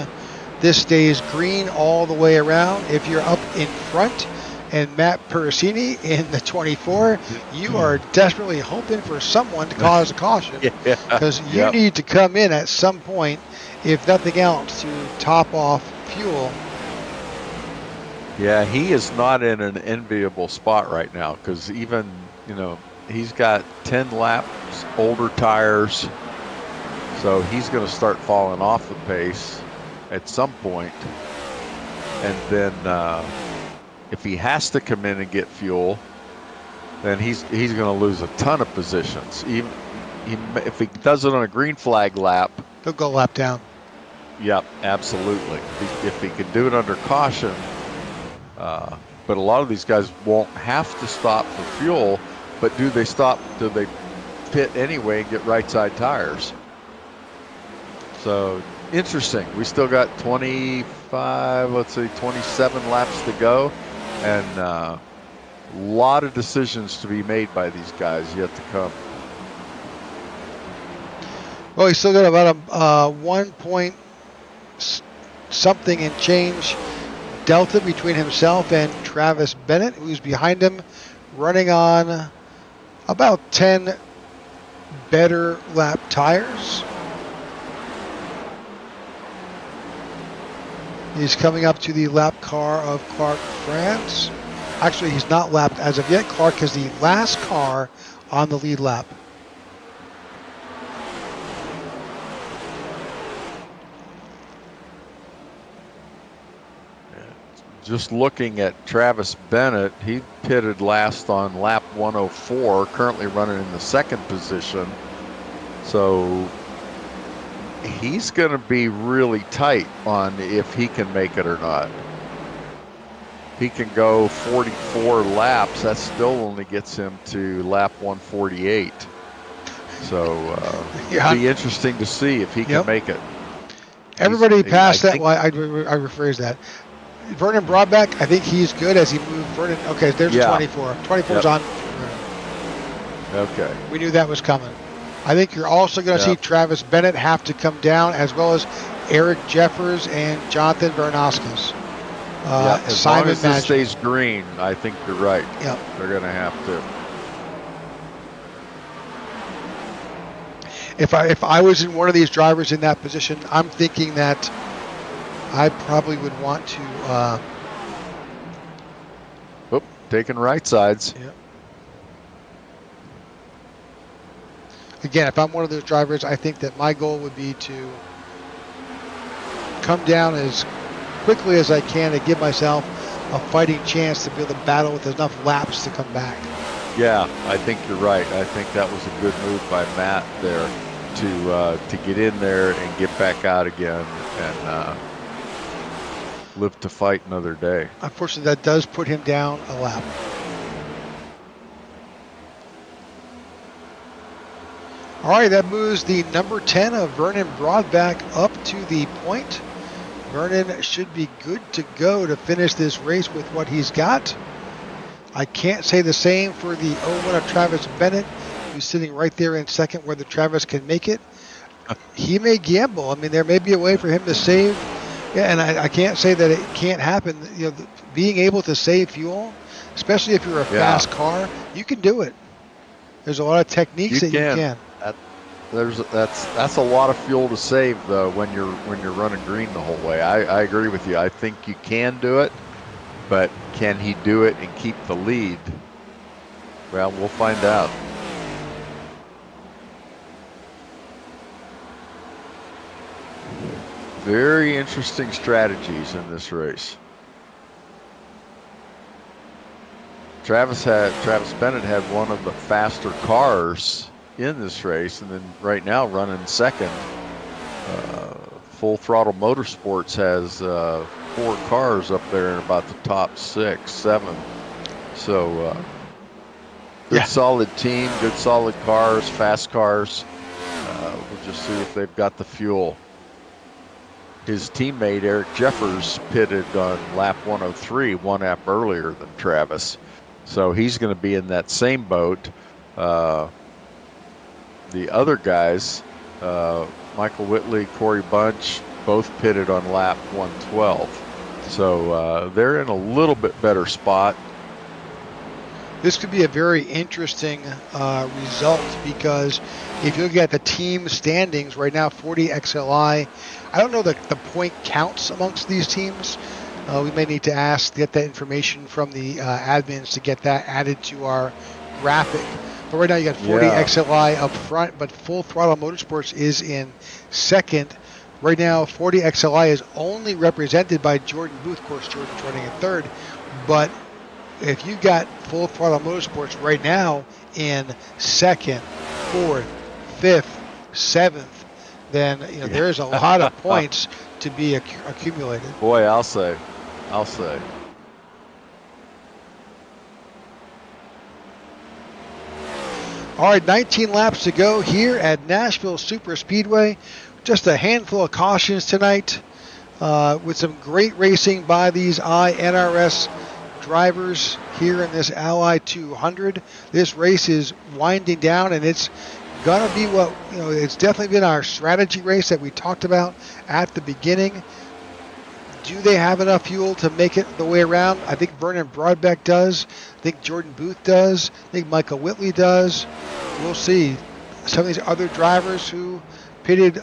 this stays green all the way around. If you're up in front and Matt Piracini in the 24, you are desperately hoping for someone to cause a caution, because you need to come in at some point, if nothing else, to top off fuel. Yeah, he is not in an enviable spot right now, because even, he's got 10 laps older tires, so he's going to start falling off the pace at some point. And then if he has to come in and get fuel, then he's going to lose a ton of positions. Even if he does it on a green flag lap, he'll go lap down. Yep, absolutely. If he can do it under caution, but a lot of these guys won't have to stop for fuel. But do they stop? Do they pit anyway and get right side tires? So interesting. We still got 27 laps to go, and a lot of decisions to be made by these guys yet to come. Well, he's still got about a 1 point something and change delta between himself and Travis Bennett, who's behind him, running on about 10 better lap tires. He's coming up to the lap car of Clark France. Actually, he's not lapped as of yet. Clark is the last car on the lead lap. Just looking at Travis Bennett, he pitted last on lap 104, currently running in the second position. So he's going to be really tight on if he can make it or not. He can go 44 laps. That still only gets him to lap 148. So it'll be interesting to see if he can make it. Everybody passed that. Well, I rephrase that. Vernon Broadbeck, I think he's good as he moved. Vernon, okay, there's a 24. 24's on. Okay. We knew that was coming. I think you're also going to see Travis Bennett have to come down, as well as Eric Jeffers and Jonathan Vernaskis. As Simon long as this stays green, I think you're right. Yep. They're going to have to. If I was in one of these drivers in that position, I'm thinking that I probably would want to. Taking right sides. Yeah. Again, if I'm one of those drivers, I think that my goal would be to come down as quickly as I can to give myself a fighting chance to be able to battle with enough laps to come back. Yeah, I think you're right. I think that was a good move by Matt there to get in there and get back out again and live to fight another day. Unfortunately, that does put him down a lap. All right, that moves the number 10 of Vernon Broadback up to the point. Vernon should be good to go to finish this race with what he's got. I can't say the same for the 01 of Travis Bennett, who's sitting right there in second where the Travis can make it. He may gamble. I mean, there may be a way for him to save. Yeah, and I can't say that it can't happen. You know, being able to save fuel, especially if you're a fast car, you can do it. There's a lot of techniques you can. That's a lot of fuel to save though when you're running green the whole way. I agree with you. I think you can do it, but can he do it and keep the lead? Well, we'll find out. Very interesting strategies in this race. Travis Bennett had one of the faster cars in this race, and then right now running second. Full Throttle Motorsports has 4 cars up there in about the top 6, 7. So good solid team, good solid cars, fast cars. We'll just see if they've got the fuel. His teammate Eric Jeffers pitted on lap 103, 1 lap earlier than Travis. So he's going to be in that same boat. The other guys, Michael Whitley, Corey Bunch, both pitted on lap 112. So they're in a little bit better spot. This could be a very interesting result, because if you look at the team standings right now, 40 XLI, I don't know the point counts amongst these teams. We may need to get that information from the admins to get that added to our graphic. But right now you got 40 XLI up front, but Full Throttle Motorsports is in second. Right now 40 XLI is only represented by Jordan Booth. Of course, Jordan's running in third. But if you got Full Throttle Motorsports right now in second, fourth, fifth, seventh, then there's a lot of points to be accumulated. Boy, I'll say. All right, 19 laps to go here at Nashville SuperSpeedway. Just a handful of cautions tonight, with some great racing by these iNRS drivers here in this Ally 200. This race is winding down, and it's gonna be it's definitely been our strategy race that we talked about at the beginning. Do they have enough fuel to make it the way around? I think Vernon Broadbeck does. I think Jordan Booth does. I think Michael Whitley does. We'll see. Some of these other drivers who pitted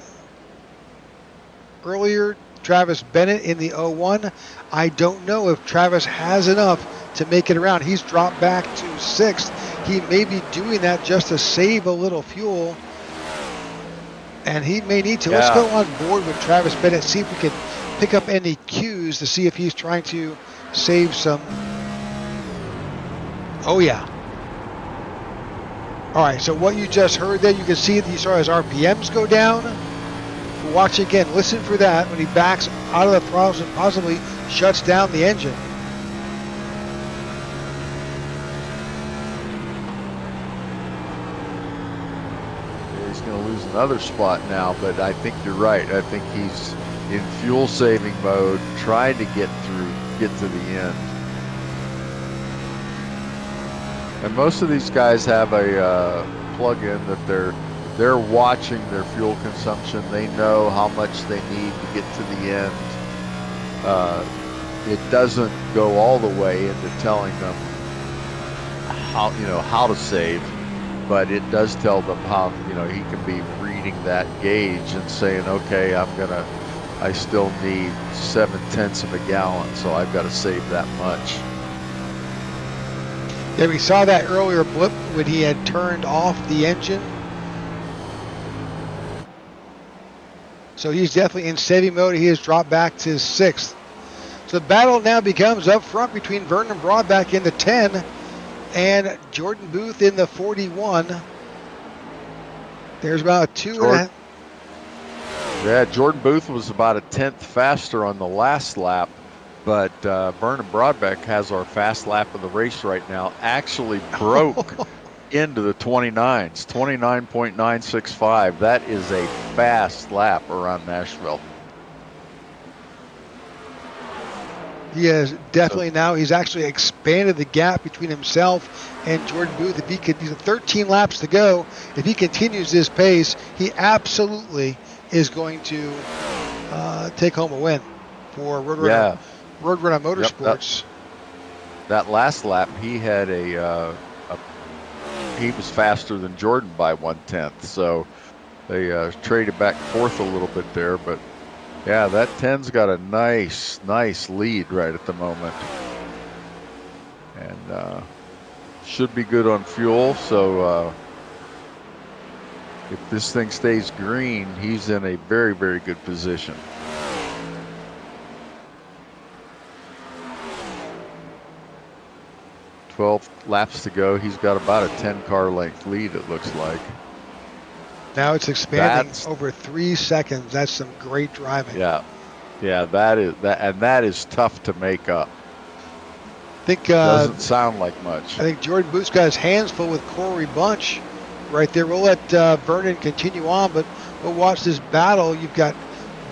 earlier, Travis Bennett in the 01, I don't know if Travis has enough to make it around. He's dropped back to 6th. He may be doing that just to save a little fuel, and he may need to. Yeah. Let's go on board with Travis Bennett, see if we can pick up any cues to see if he's trying to save some. Oh yeah. All right, so what you just heard there, you can see that you saw his RPMs go down. Watch again, listen for that when he backs out of the throttle and possibly shuts down the engine. He's going to lose another spot now, but I think you're right. I think he's in fuel saving mode, trying to get to the end. And most of these guys have a plug-in that they're watching their fuel consumption. They know how much they need to get to the end. It doesn't go all the way into telling them how to save, but it does tell them how he can be reading that gauge and saying, okay, I still need 0.7 of a gallon, so I've got to save that much. Yeah, we saw that earlier blip when he had turned off the engine. So he's definitely in saving mode. He has dropped back to 6th. So the battle now becomes up front between Vernon Broadback in the 10 and Jordan Booth in the 41. There's about a 2.5. Yeah, Jordan Booth was about a 10th faster on the last lap, but Vernon Broadbeck has our fast lap of the race right now. Actually broke into the 29s, 29.965. That is a fast lap around Nashville. He has definitely now, he's actually expanded the gap between himself and Jordan Booth. If he could, he's 13 laps to go. If he continues this pace, he absolutely is going to take home a win for Roadrunner Motorsports. Yep, that last lap, he had he was faster than Jordan by 1/10. So they traded back and forth a little bit there, but yeah, that 10's got a nice lead right at the moment, and should be good on fuel. So if this thing stays green, he's in a very, very good position. "12 laps to go." He's got about a 10-car length lead, it looks like. Now it's expanding over 3 seconds. That's some great driving. Yeah, that is tough to make up. I think doesn't sound like much. I think Jordan Booth's got his hands full with Corey Bunch right there. We'll let Vernon continue on, but we'll watch this battle. You've got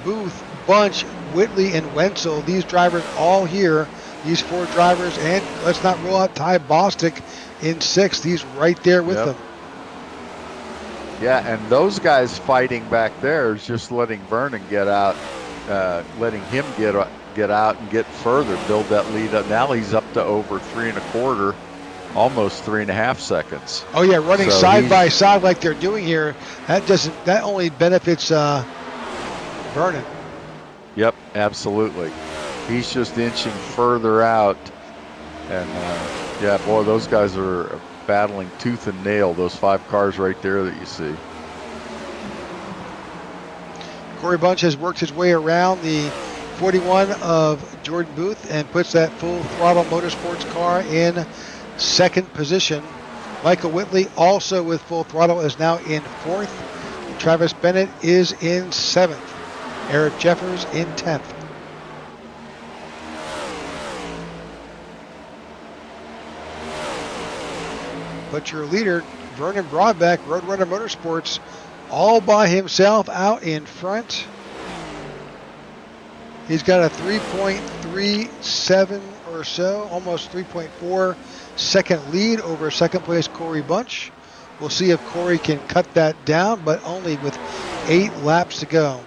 Booth, Bunch, Whitley, and Wenzel. These drivers all here. These 4 drivers, and let's not rule out Ty Bostic in 6th. He's right there with them. Yeah, and those guys fighting back there is just letting Vernon get out, letting him get out and get further, build that lead up. Now he's up to over 3 1/4, almost 3.5 seconds. Oh yeah, running side by side like they're doing here. That only benefits Vernon. Yep, absolutely. He's just inching further out, and yeah, boy, those guys are battling tooth and nail, those 5 cars right there that you see. Corey Bunch has worked his way around the 41 of Jordan Booth and puts that Full Throttle Motorsports car in 2nd position. Michael Whitley, also with Full Throttle, is now in 4th. Travis Bennett is in 7th. Eric Jeffers in 10th. But your leader, Vernon Broadbeck, Roadrunner Motorsports, all by himself out in front. He's got a 3.37 or so, almost 3.4 second lead over 2nd place Corey Bunch. We'll see if Corey can cut that down, but only with 8 laps to go.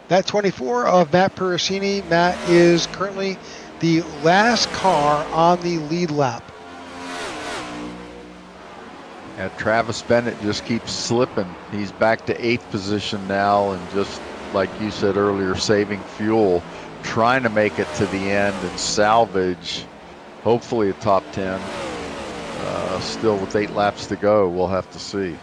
That 24 of Matt Pericini. Matt is currently the last car on the lead lap. And Travis Bennett just keeps slipping. He's back to 8th position now, and just like you said earlier, saving fuel, trying to make it to the end and salvage hopefully a top 10. Still with 8 laps to go, we'll have to see.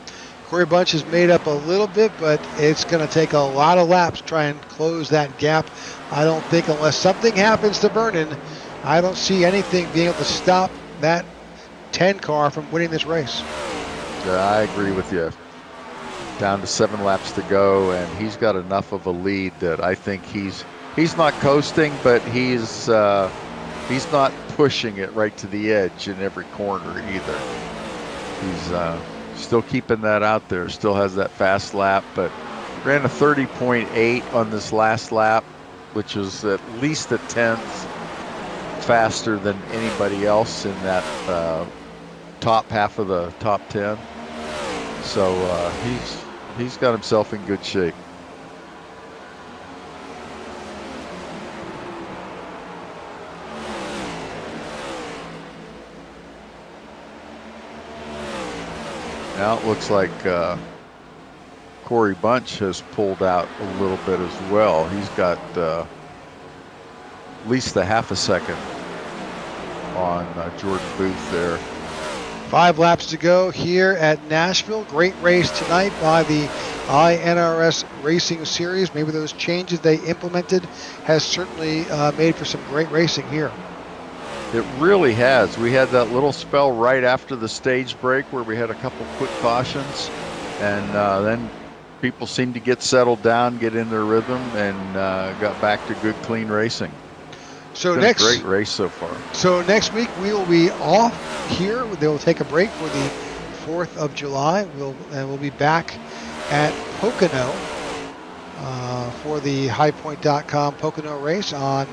Corey Bunch has made up a little bit, but it's going to take a lot of laps to try and close that gap. I don't think, unless something happens to Vernon, I don't see anything being able to stop that 10 car from winning this race. I agree with you. Down to 7 laps to go, and he's got enough of a lead that I think he's not coasting, but he's not pushing it right to the edge in every corner either. He's still keeping that out there. Still has that fast lap, but ran a 30.8 on this last lap, which is at least a 10th faster than anybody else in that top half of the top 10. So he's got himself in good shape. Now it looks like Corey Bunch has pulled out a little bit as well. He's got at least a half a second on Jordan Booth there. 5 laps to go here at Nashville. Great race tonight by the iNRS Racing Series. Maybe those changes they implemented has certainly made for some great racing here. It really has. We had that little spell right after the stage break where we had a couple quick cautions, and then people seemed to get settled down, get in their rhythm, and got back to good, clean racing. So Been next, a great race so far. So next week we will be off here. They will take a break for the 4th of July. We'll be back at Pocono for the highpoint.com Pocono race on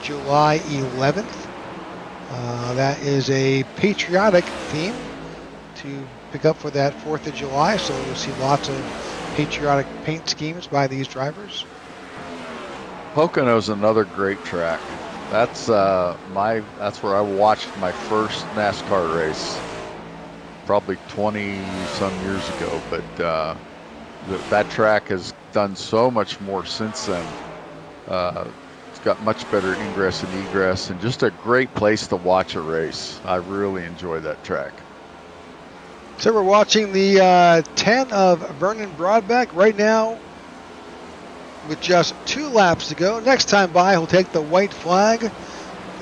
July 11th. That is a patriotic theme to pick up for that 4th of July, so you'll see lots of patriotic paint schemes by these drivers. Pocono's another great track. That's where I watched my first NASCAR race, probably 20 some years ago. But that track has done so much more since then. It's got much better ingress and egress, and just a great place to watch a race. I really enjoy that track. So we're watching the 10 of Vernon Broadbeck right now with just 2 laps to go. Next time by, he'll take the white flag.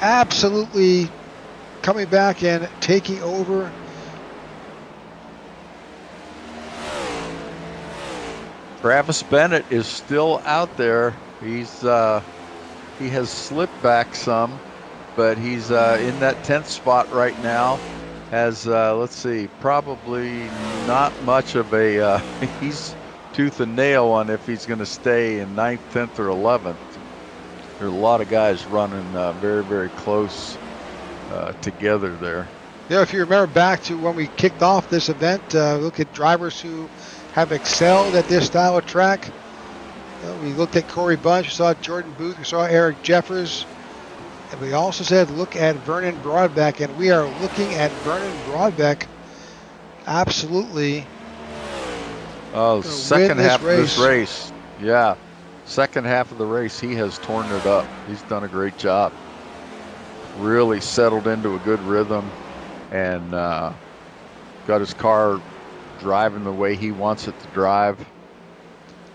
Absolutely coming back and taking over. Travis Bennett is still out there. He has slipped back some, but he's in that 10th spot right now. Has let's see, probably not much of a he's tooth and nail on if he's going to stay in 9th, 10th, or 11th. There's a lot of guys running very, very close together there. Yeah, if you remember back to when we kicked off this event, look at drivers who have excelled at this style of track. We looked at Corey Bunch, we saw Jordan Booth, we saw Eric Jeffers, and we also said look at Vernon Broadbeck, and we are looking at Vernon Broadbeck absolutely. Oh, second half of this race. Yeah, second half of the race, he has torn it up. He's done a great job. Really settled into a good rhythm and got his car driving the way he wants it to drive.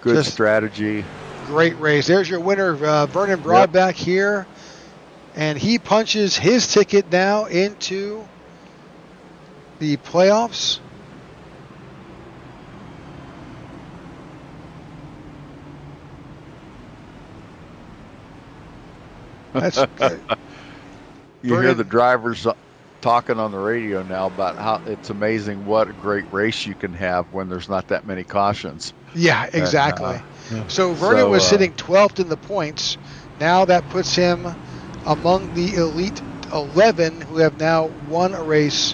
Good strategy. Great race. There's your winner, Vernon Broadbeck here. And he punches his ticket now into the playoffs. That's good. You hear the drivers talking on the radio now about how it's amazing what a great race you can have when there's not that many cautions. Yeah, exactly. So Vernon was sitting 12th in the points. Now that puts him among the elite 11 who have now won a race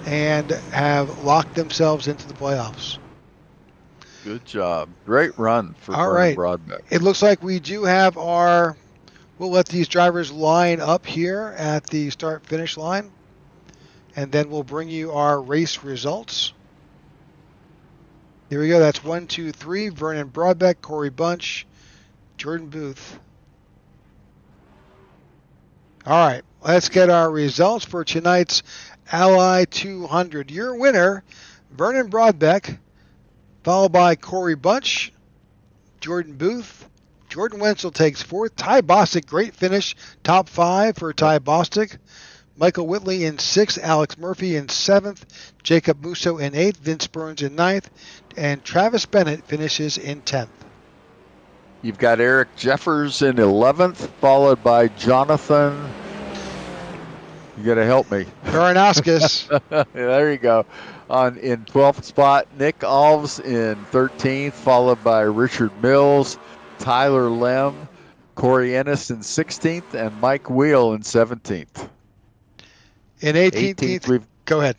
and have locked themselves into the playoffs. Good job. Great run for Vernon Broadbeck. It looks like we do have we'll let these drivers line up here at the start-finish line, and then we'll bring you our race results. Here we go. That's 1, 2, 3. Vernon Broadbeck, Corey Bunch, Jordan Booth. All right, let's get our results for tonight's Ally 200. Your winner, Vernon Broadbeck, followed by Corey Bunch, Jordan Booth. Jordan Wenzel takes 4th. Ty Bostic, great finish, top 5 for Ty Bostic. Michael Whitley in 6th, Alex Murphy in 7th, Jacob Musso in 8th, Vince Burns in 9th, and Travis Bennett finishes in 10th. You've got Eric Jeffers in 11th, followed by Jonathan. You got to help me. Karanauskas. There you go. In 12th spot, Nick Alves in 13th, followed by Richard Mills, Tyler Lem, Corey Ennis in 16th, and Mike Wheel in 17th. In 18th, go ahead.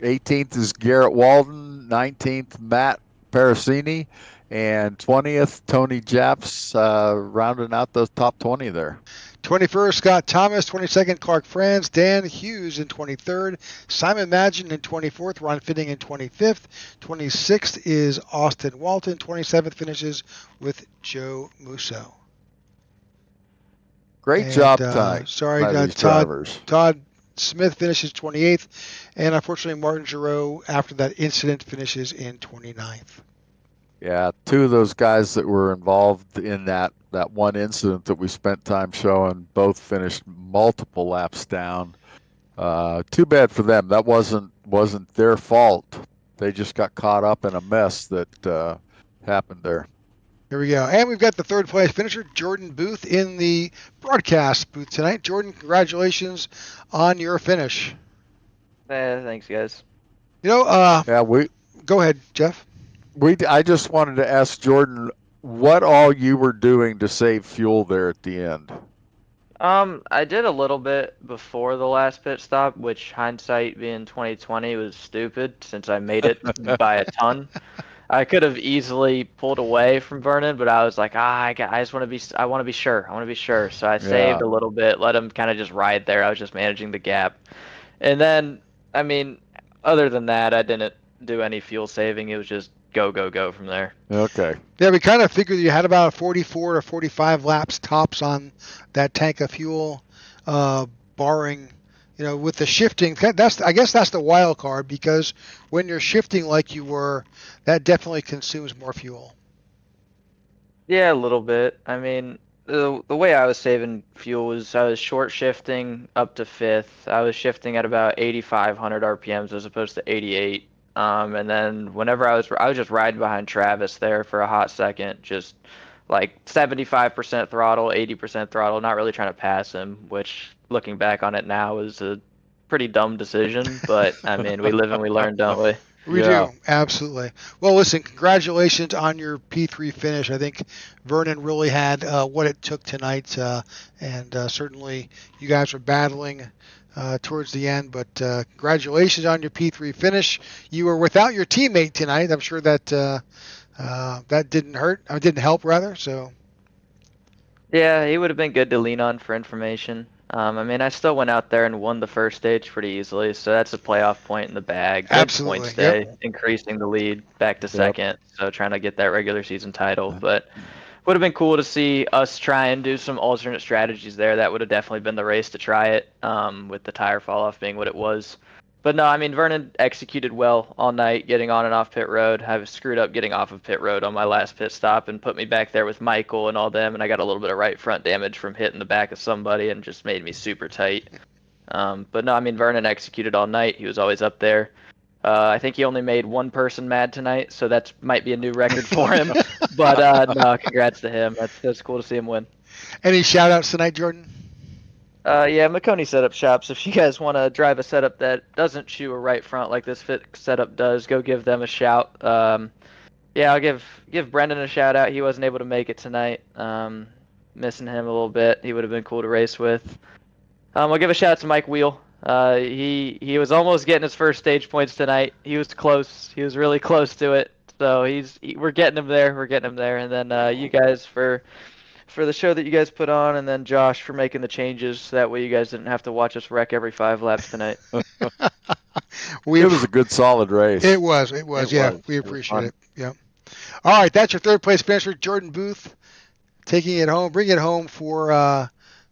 18th is Garrett Walden, 19th Matt Parasini, and 20th Tony Japs, rounding out those top 20 there. 21st, Scott Thomas. 22nd, Clark Franz. Dan Hughes in 23rd. Simon Madgen in 24th. Ron Fitting in 25th. 26th is Austin Walton. 27th finishes with Joe Musso. Great job tonight. Todd Smith finishes 28th. And unfortunately, Martin Giroux, after that incident, finishes in 29th. Yeah, 2 of those guys that were involved in that one incident that we spent time showing both finished multiple laps down. Too bad for them. That wasn't their fault. They just got caught up in a mess that happened there. Here we go. And we've got the 3rd place finisher, Jordan Booth, in the broadcast booth tonight. Jordan, congratulations on your finish. Thanks, guys. Yeah, Go ahead, Jeff. I just wanted to ask Jordan what all you were doing to save fuel there at the end. I did a little bit before the last pit stop, which hindsight being 2020 was stupid since I made it by a ton. I could have easily pulled away from Vernon, but I was like, I just want to be, I want to be sure. I want to be sure. So I saved a little bit, let him kind of just ride there. I was just managing the gap. And then, I mean, other than that, I didn't do any fuel saving. It was just go, go, go from there. Okay. Yeah, we kind of figured you had about 44 to 45 laps tops on that tank of fuel, barring, with the shifting. I guess that's the wild card, because when you're shifting like you were, that definitely consumes more fuel. Yeah, a little bit. I mean, the way I was saving fuel was I was short shifting up to fifth. I was shifting at about 8,500 RPMs as opposed to 88. And then whenever I was just riding behind Travis there for a hot second, just like 75% throttle, 80% throttle, not really trying to pass him, which looking back on it now is a pretty dumb decision. But I mean, we live and we learn, don't we? We do, absolutely. Well, listen, congratulations on your P3 finish. I think Vernon really had what it took tonight, and certainly you guys were battling towards the end, but congratulations on your P3 finish. You were without your teammate tonight. I'm sure that that didn't hurt, or didn't help, rather. So. Yeah, he would have been good to lean on for information. I mean, I still went out there and won the first stage pretty easily, so that's a playoff point in the bag. Good Absolutely. Point stay, increasing the lead back to second, so trying to get that regular season title. But would have been cool to see us try and do some alternate strategies there. That would have definitely been the race to try it, with the tire fall off being what it was. But no, I mean, Vernon executed well all night, getting on and off pit road. I was screwed up getting off of pit road on my last pit stop and put me back there with Michael and all them, and I got a little bit of right front damage from hitting the back of somebody and just made me super tight. But no, I mean, Vernon executed all night. He was always up there. I think he only made one person mad tonight, so that might be a new record for him. But no, congrats to him. That's cool to see him win. Any shout-outs tonight, Jordan? Yeah, McConey Setup Shops. If you guys want to drive a setup that doesn't chew a right front like this fit setup does, go give them a shout. Yeah, I'll give Brendan a shout out. He wasn't able to make it tonight. Missing him a little bit. He would have been cool to race with. I'll give a shout out to Mike Wheel. He was almost getting his first stage points tonight. He was close. He was really close to it. So we're getting him there. We're getting him there. And then you guys for the show that you guys put on, and then Josh for making the changes, so that way you guys didn't have to watch us wreck every 5 laps tonight. It was a good, solid race. It was. Yeah, we appreciate it. Yeah. All right, that's your third place finisher, Jordan Booth, taking it home, bringing it home for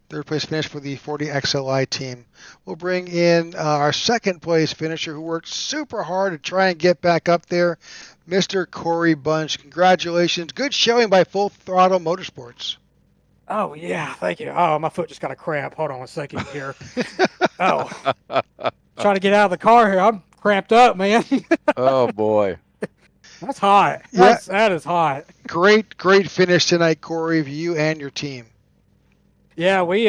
third place finish for the 40 XLI team. We'll bring in our second place finisher, who worked super hard to try and get back up there, Mr. Corey Bunch. Congratulations. Good showing by Full Throttle Motorsports. Oh, yeah, thank you. Oh, my foot just got a cramp. Hold on a second here. Oh, trying to get out of the car here. I'm cramped up, man. Oh, boy. That's hot. That is hot. Great finish tonight, Corey, of you and your team. Yeah, we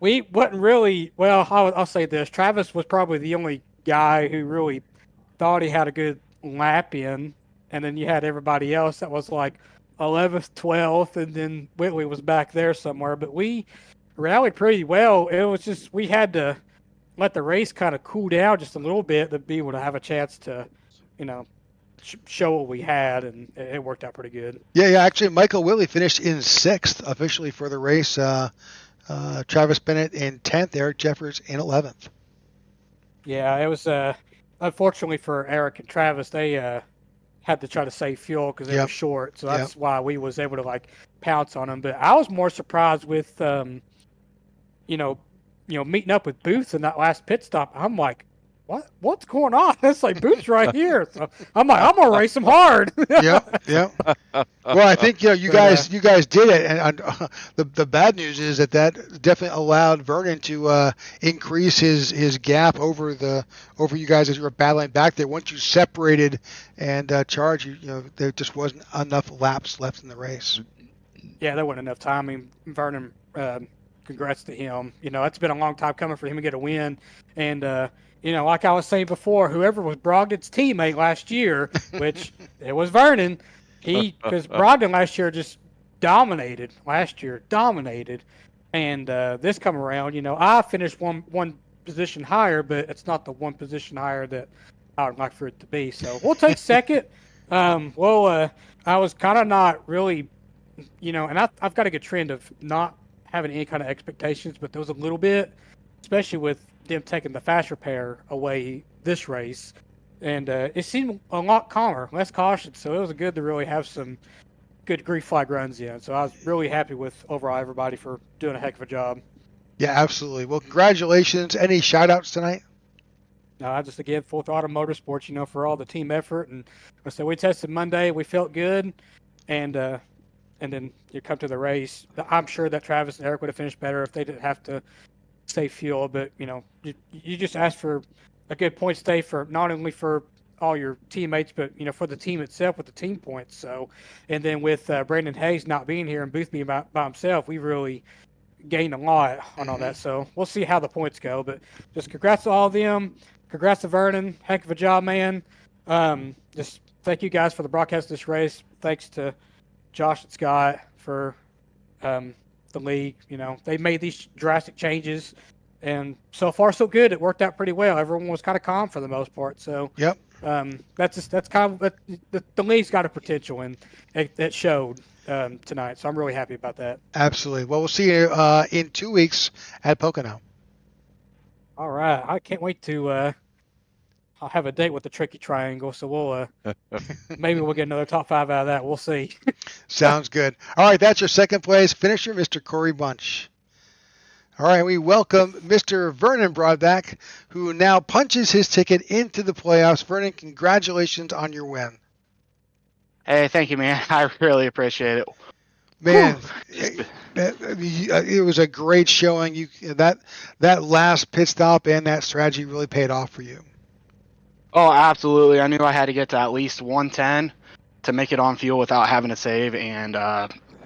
wasn't really, well, I'll say this. Travis was probably the only guy who really thought he had a good lap in, and then you had everybody else that was like 11th, 12th, and then Whitley was back there somewhere. But we rallied pretty well. It was just we had to let the race kind of cool down just a little bit to be able to have a chance to, show what we had, and it worked out pretty good. Yeah. Actually, Michael Whitley finished in 6th officially for the race. Travis Bennett in 10th. Eric Jeffers in 11th. Yeah, it was unfortunately for Eric and Travis, they had to try to save fuel because they were short, so that's why we was able to pounce on them. But I was more surprised with meeting up with Booth in that last pit stop. I'm like, what's going on? It's like Booth's right here. So I'm like, I'm gonna race him hard. Yeah. Well, I think you guys did it, and the bad news is that definitely allowed Vernon to increase his gap over you guys as you were battling back there. Once you separated and charged, there just wasn't enough laps left in the race. Yeah, there wasn't enough time. I mean, Vernon congrats to him. It's been a long time coming for him to get a win. And, like I was saying before, whoever was Brogdon's teammate last year, which it was Vernon, because Brogdon last year just dominated. And this come around, I finished one position higher, but it's not the one position higher that I would like for it to be. So we'll take second. I was kind of not really, and I've got a good trend of not having any kind of expectations, but there was a little bit, especially with them taking the fast repair away this race. And it seemed a lot calmer, less cautious. So it was good to really have some good green flag runs in. So I was really happy with overall everybody for doing a heck of a job. Yeah, absolutely. Well, congratulations. Any shout outs tonight? I just, again, Full Throttle Motorsports, for all the team effort. And so we tested Monday. We felt good. And then you come to the race. I'm sure that Travis and Eric would have finished better if they didn't have to save fuel. But, you just ask for a good point stay for not only for all your teammates, but, for the team itself with the team points. So, and then with Brandon Hayes not being here and Booth being by himself, we really gained a lot on all that. So we'll see how the points go. But just congrats to all of them. Congrats to Vernon. Heck of a job, man. Just thank you guys for the broadcast of this race. Thanks to Josh and Scott for the league. They made these drastic changes, and so far so good. It worked out pretty well. Everyone was kind of calm for the most part. So yep. That's kind of the league's got a potential, and it showed tonight. So I'm really happy about that. Absolutely. Well, we'll see you in 2 weeks at Pocono. All right. I can't wait to I'll have a date with the Tricky Triangle, so we'll maybe we'll get another top 5 out of that. We'll see. Sounds good. All right, that's your second place finisher, Mr. Corey Bunch. All right, we welcome Mr. Vernon Broadback, who now punches his ticket into the playoffs. Vernon, congratulations on your win. Hey, thank you, man. I really appreciate it. Man, it was a great showing. That last pit stop and that strategy really paid off for you. Oh, absolutely. I knew I had to get to at least 110 to make it on fuel without having to save, and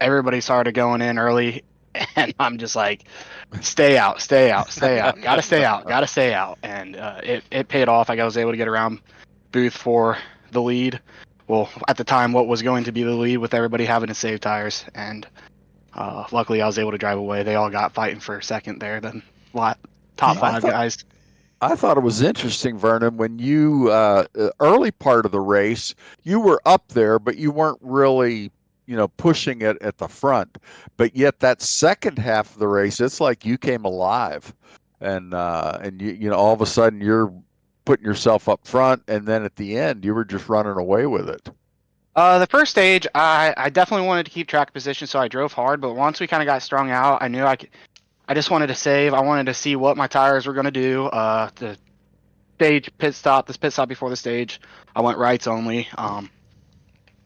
everybody started going in early, and I'm just like, stay out. Gotta stay out. And it paid off. I was able to get around Booth for the lead. Well, at the time, what was going to be the lead with everybody having to save tires. And luckily, I was able to drive away. They all got fighting for second there. The top 5 guys. I thought it was interesting, Vernon, when you, early part of the race, you were up there, but you weren't really, pushing it at the front. But yet that second half of the race, it's like you came alive. And you all of a sudden you're putting yourself up front, and then at the end you were just running away with it. The first stage, I definitely wanted to keep track position, so I drove hard. But once we kind of got strung out, I knew I just wanted to save. I wanted to see what my tires were going to do. The stage pit stop before the stage, I went rights only.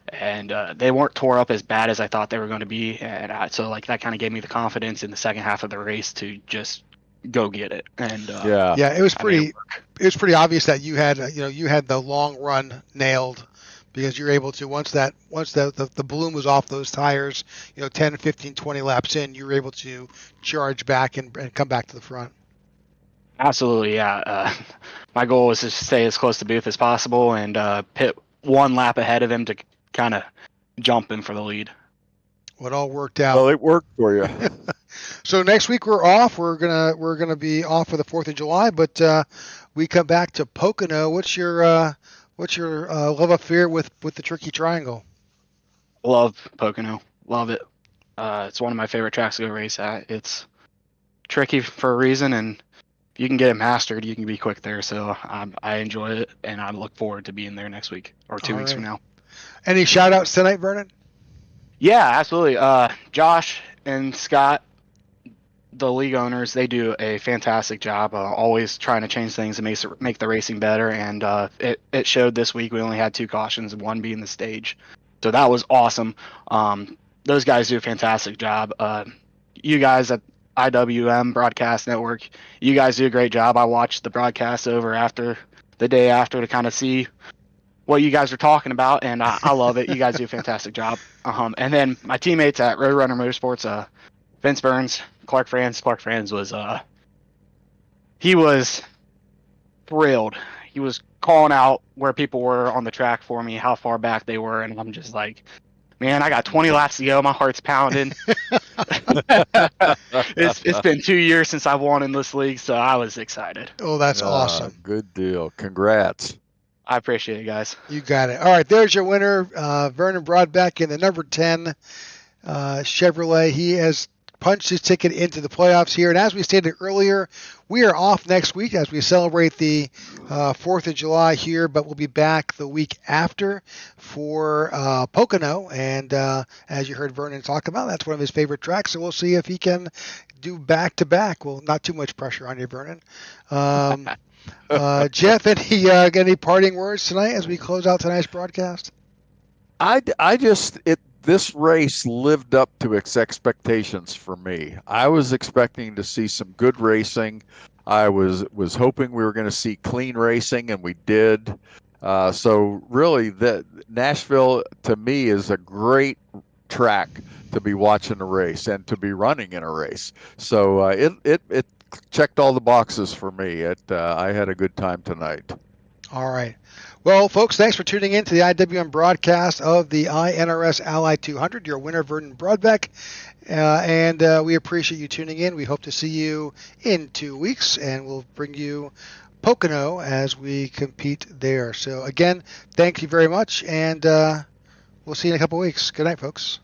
And they weren't tore up as bad as I thought they were going to be. And so that kind of gave me the confidence in the second half of the race to just go get it. And it was pretty obvious that you had the long run nailed, because you're able to once the balloon was off those tires, 10, 15, 20 laps in, you were able to charge back and come back to the front. Absolutely, yeah. My goal was to stay as close to Booth as possible and pit one lap ahead of him to kind of jump in for the lead. Well, it all worked out. Well, it worked for you. So next week we're off. We're gonna be off for the 4th of July, but we come back to Pocono. What's your love affair with the Tricky Triangle? Love Pocono. Love it. It's one of my favorite tracks to go race at. It's tricky for a reason, and if you can get it mastered, you can be quick there. So I enjoy it, and I look forward to being there next week or 2 weeks from now. Any shout outs tonight, Vernon? Yeah, absolutely. Josh and Scott, the league owners, they do a fantastic job, always trying to change things and make the racing better. And it showed this week. We only had 2 cautions, one being the stage. So that was awesome. Those guys do a fantastic job. You guys at IWM Broadcast Network, you guys do a great job. I watched the broadcast over the day after to kind of see what you guys are talking about, and I love it. You guys do a fantastic job. And then my teammates at Roadrunner Motorsports, Vince Burns, Clark Franz. Clark Franz was he was thrilled. He was calling out where people were on the track for me, how far back they were, and I'm just like, man, I got 20 laps to go. My heart's pounding. It's been 2 years since I've won in this league, so I was excited. Oh, that's awesome. Good deal. Congrats. I appreciate it, guys. You got it. All right, there's your winner, Vernon Broadbeck in the number 10 Chevrolet. He has punched his ticket into the playoffs here. And as we stated earlier, we are off next week as we celebrate the 4th of July here, but we'll be back the week after for Pocono. And as you heard Vernon talk about, that's one of his favorite tracks. So we'll see if he can do back-to-back. Well, not too much pressure on you, Vernon. Jeff, any parting words tonight as we close out tonight's broadcast? This race lived up to its expectations for me. I was expecting to see some good racing. I was hoping we were going to see clean racing, and we did. So really, the Nashville to me is a great track to be watching a race and to be running in a race. So it checked all the boxes for me. I had a good time tonight. All right. Well, folks, thanks for tuning in to the IWM broadcast of the iNRS Ally 200. Your winner, Vernon Broadbeck. And we appreciate you tuning in. We hope to see you in 2 weeks, and we'll bring you Pocono as we compete there. So, again, thank you very much, and we'll see you in a couple weeks. Good night, folks.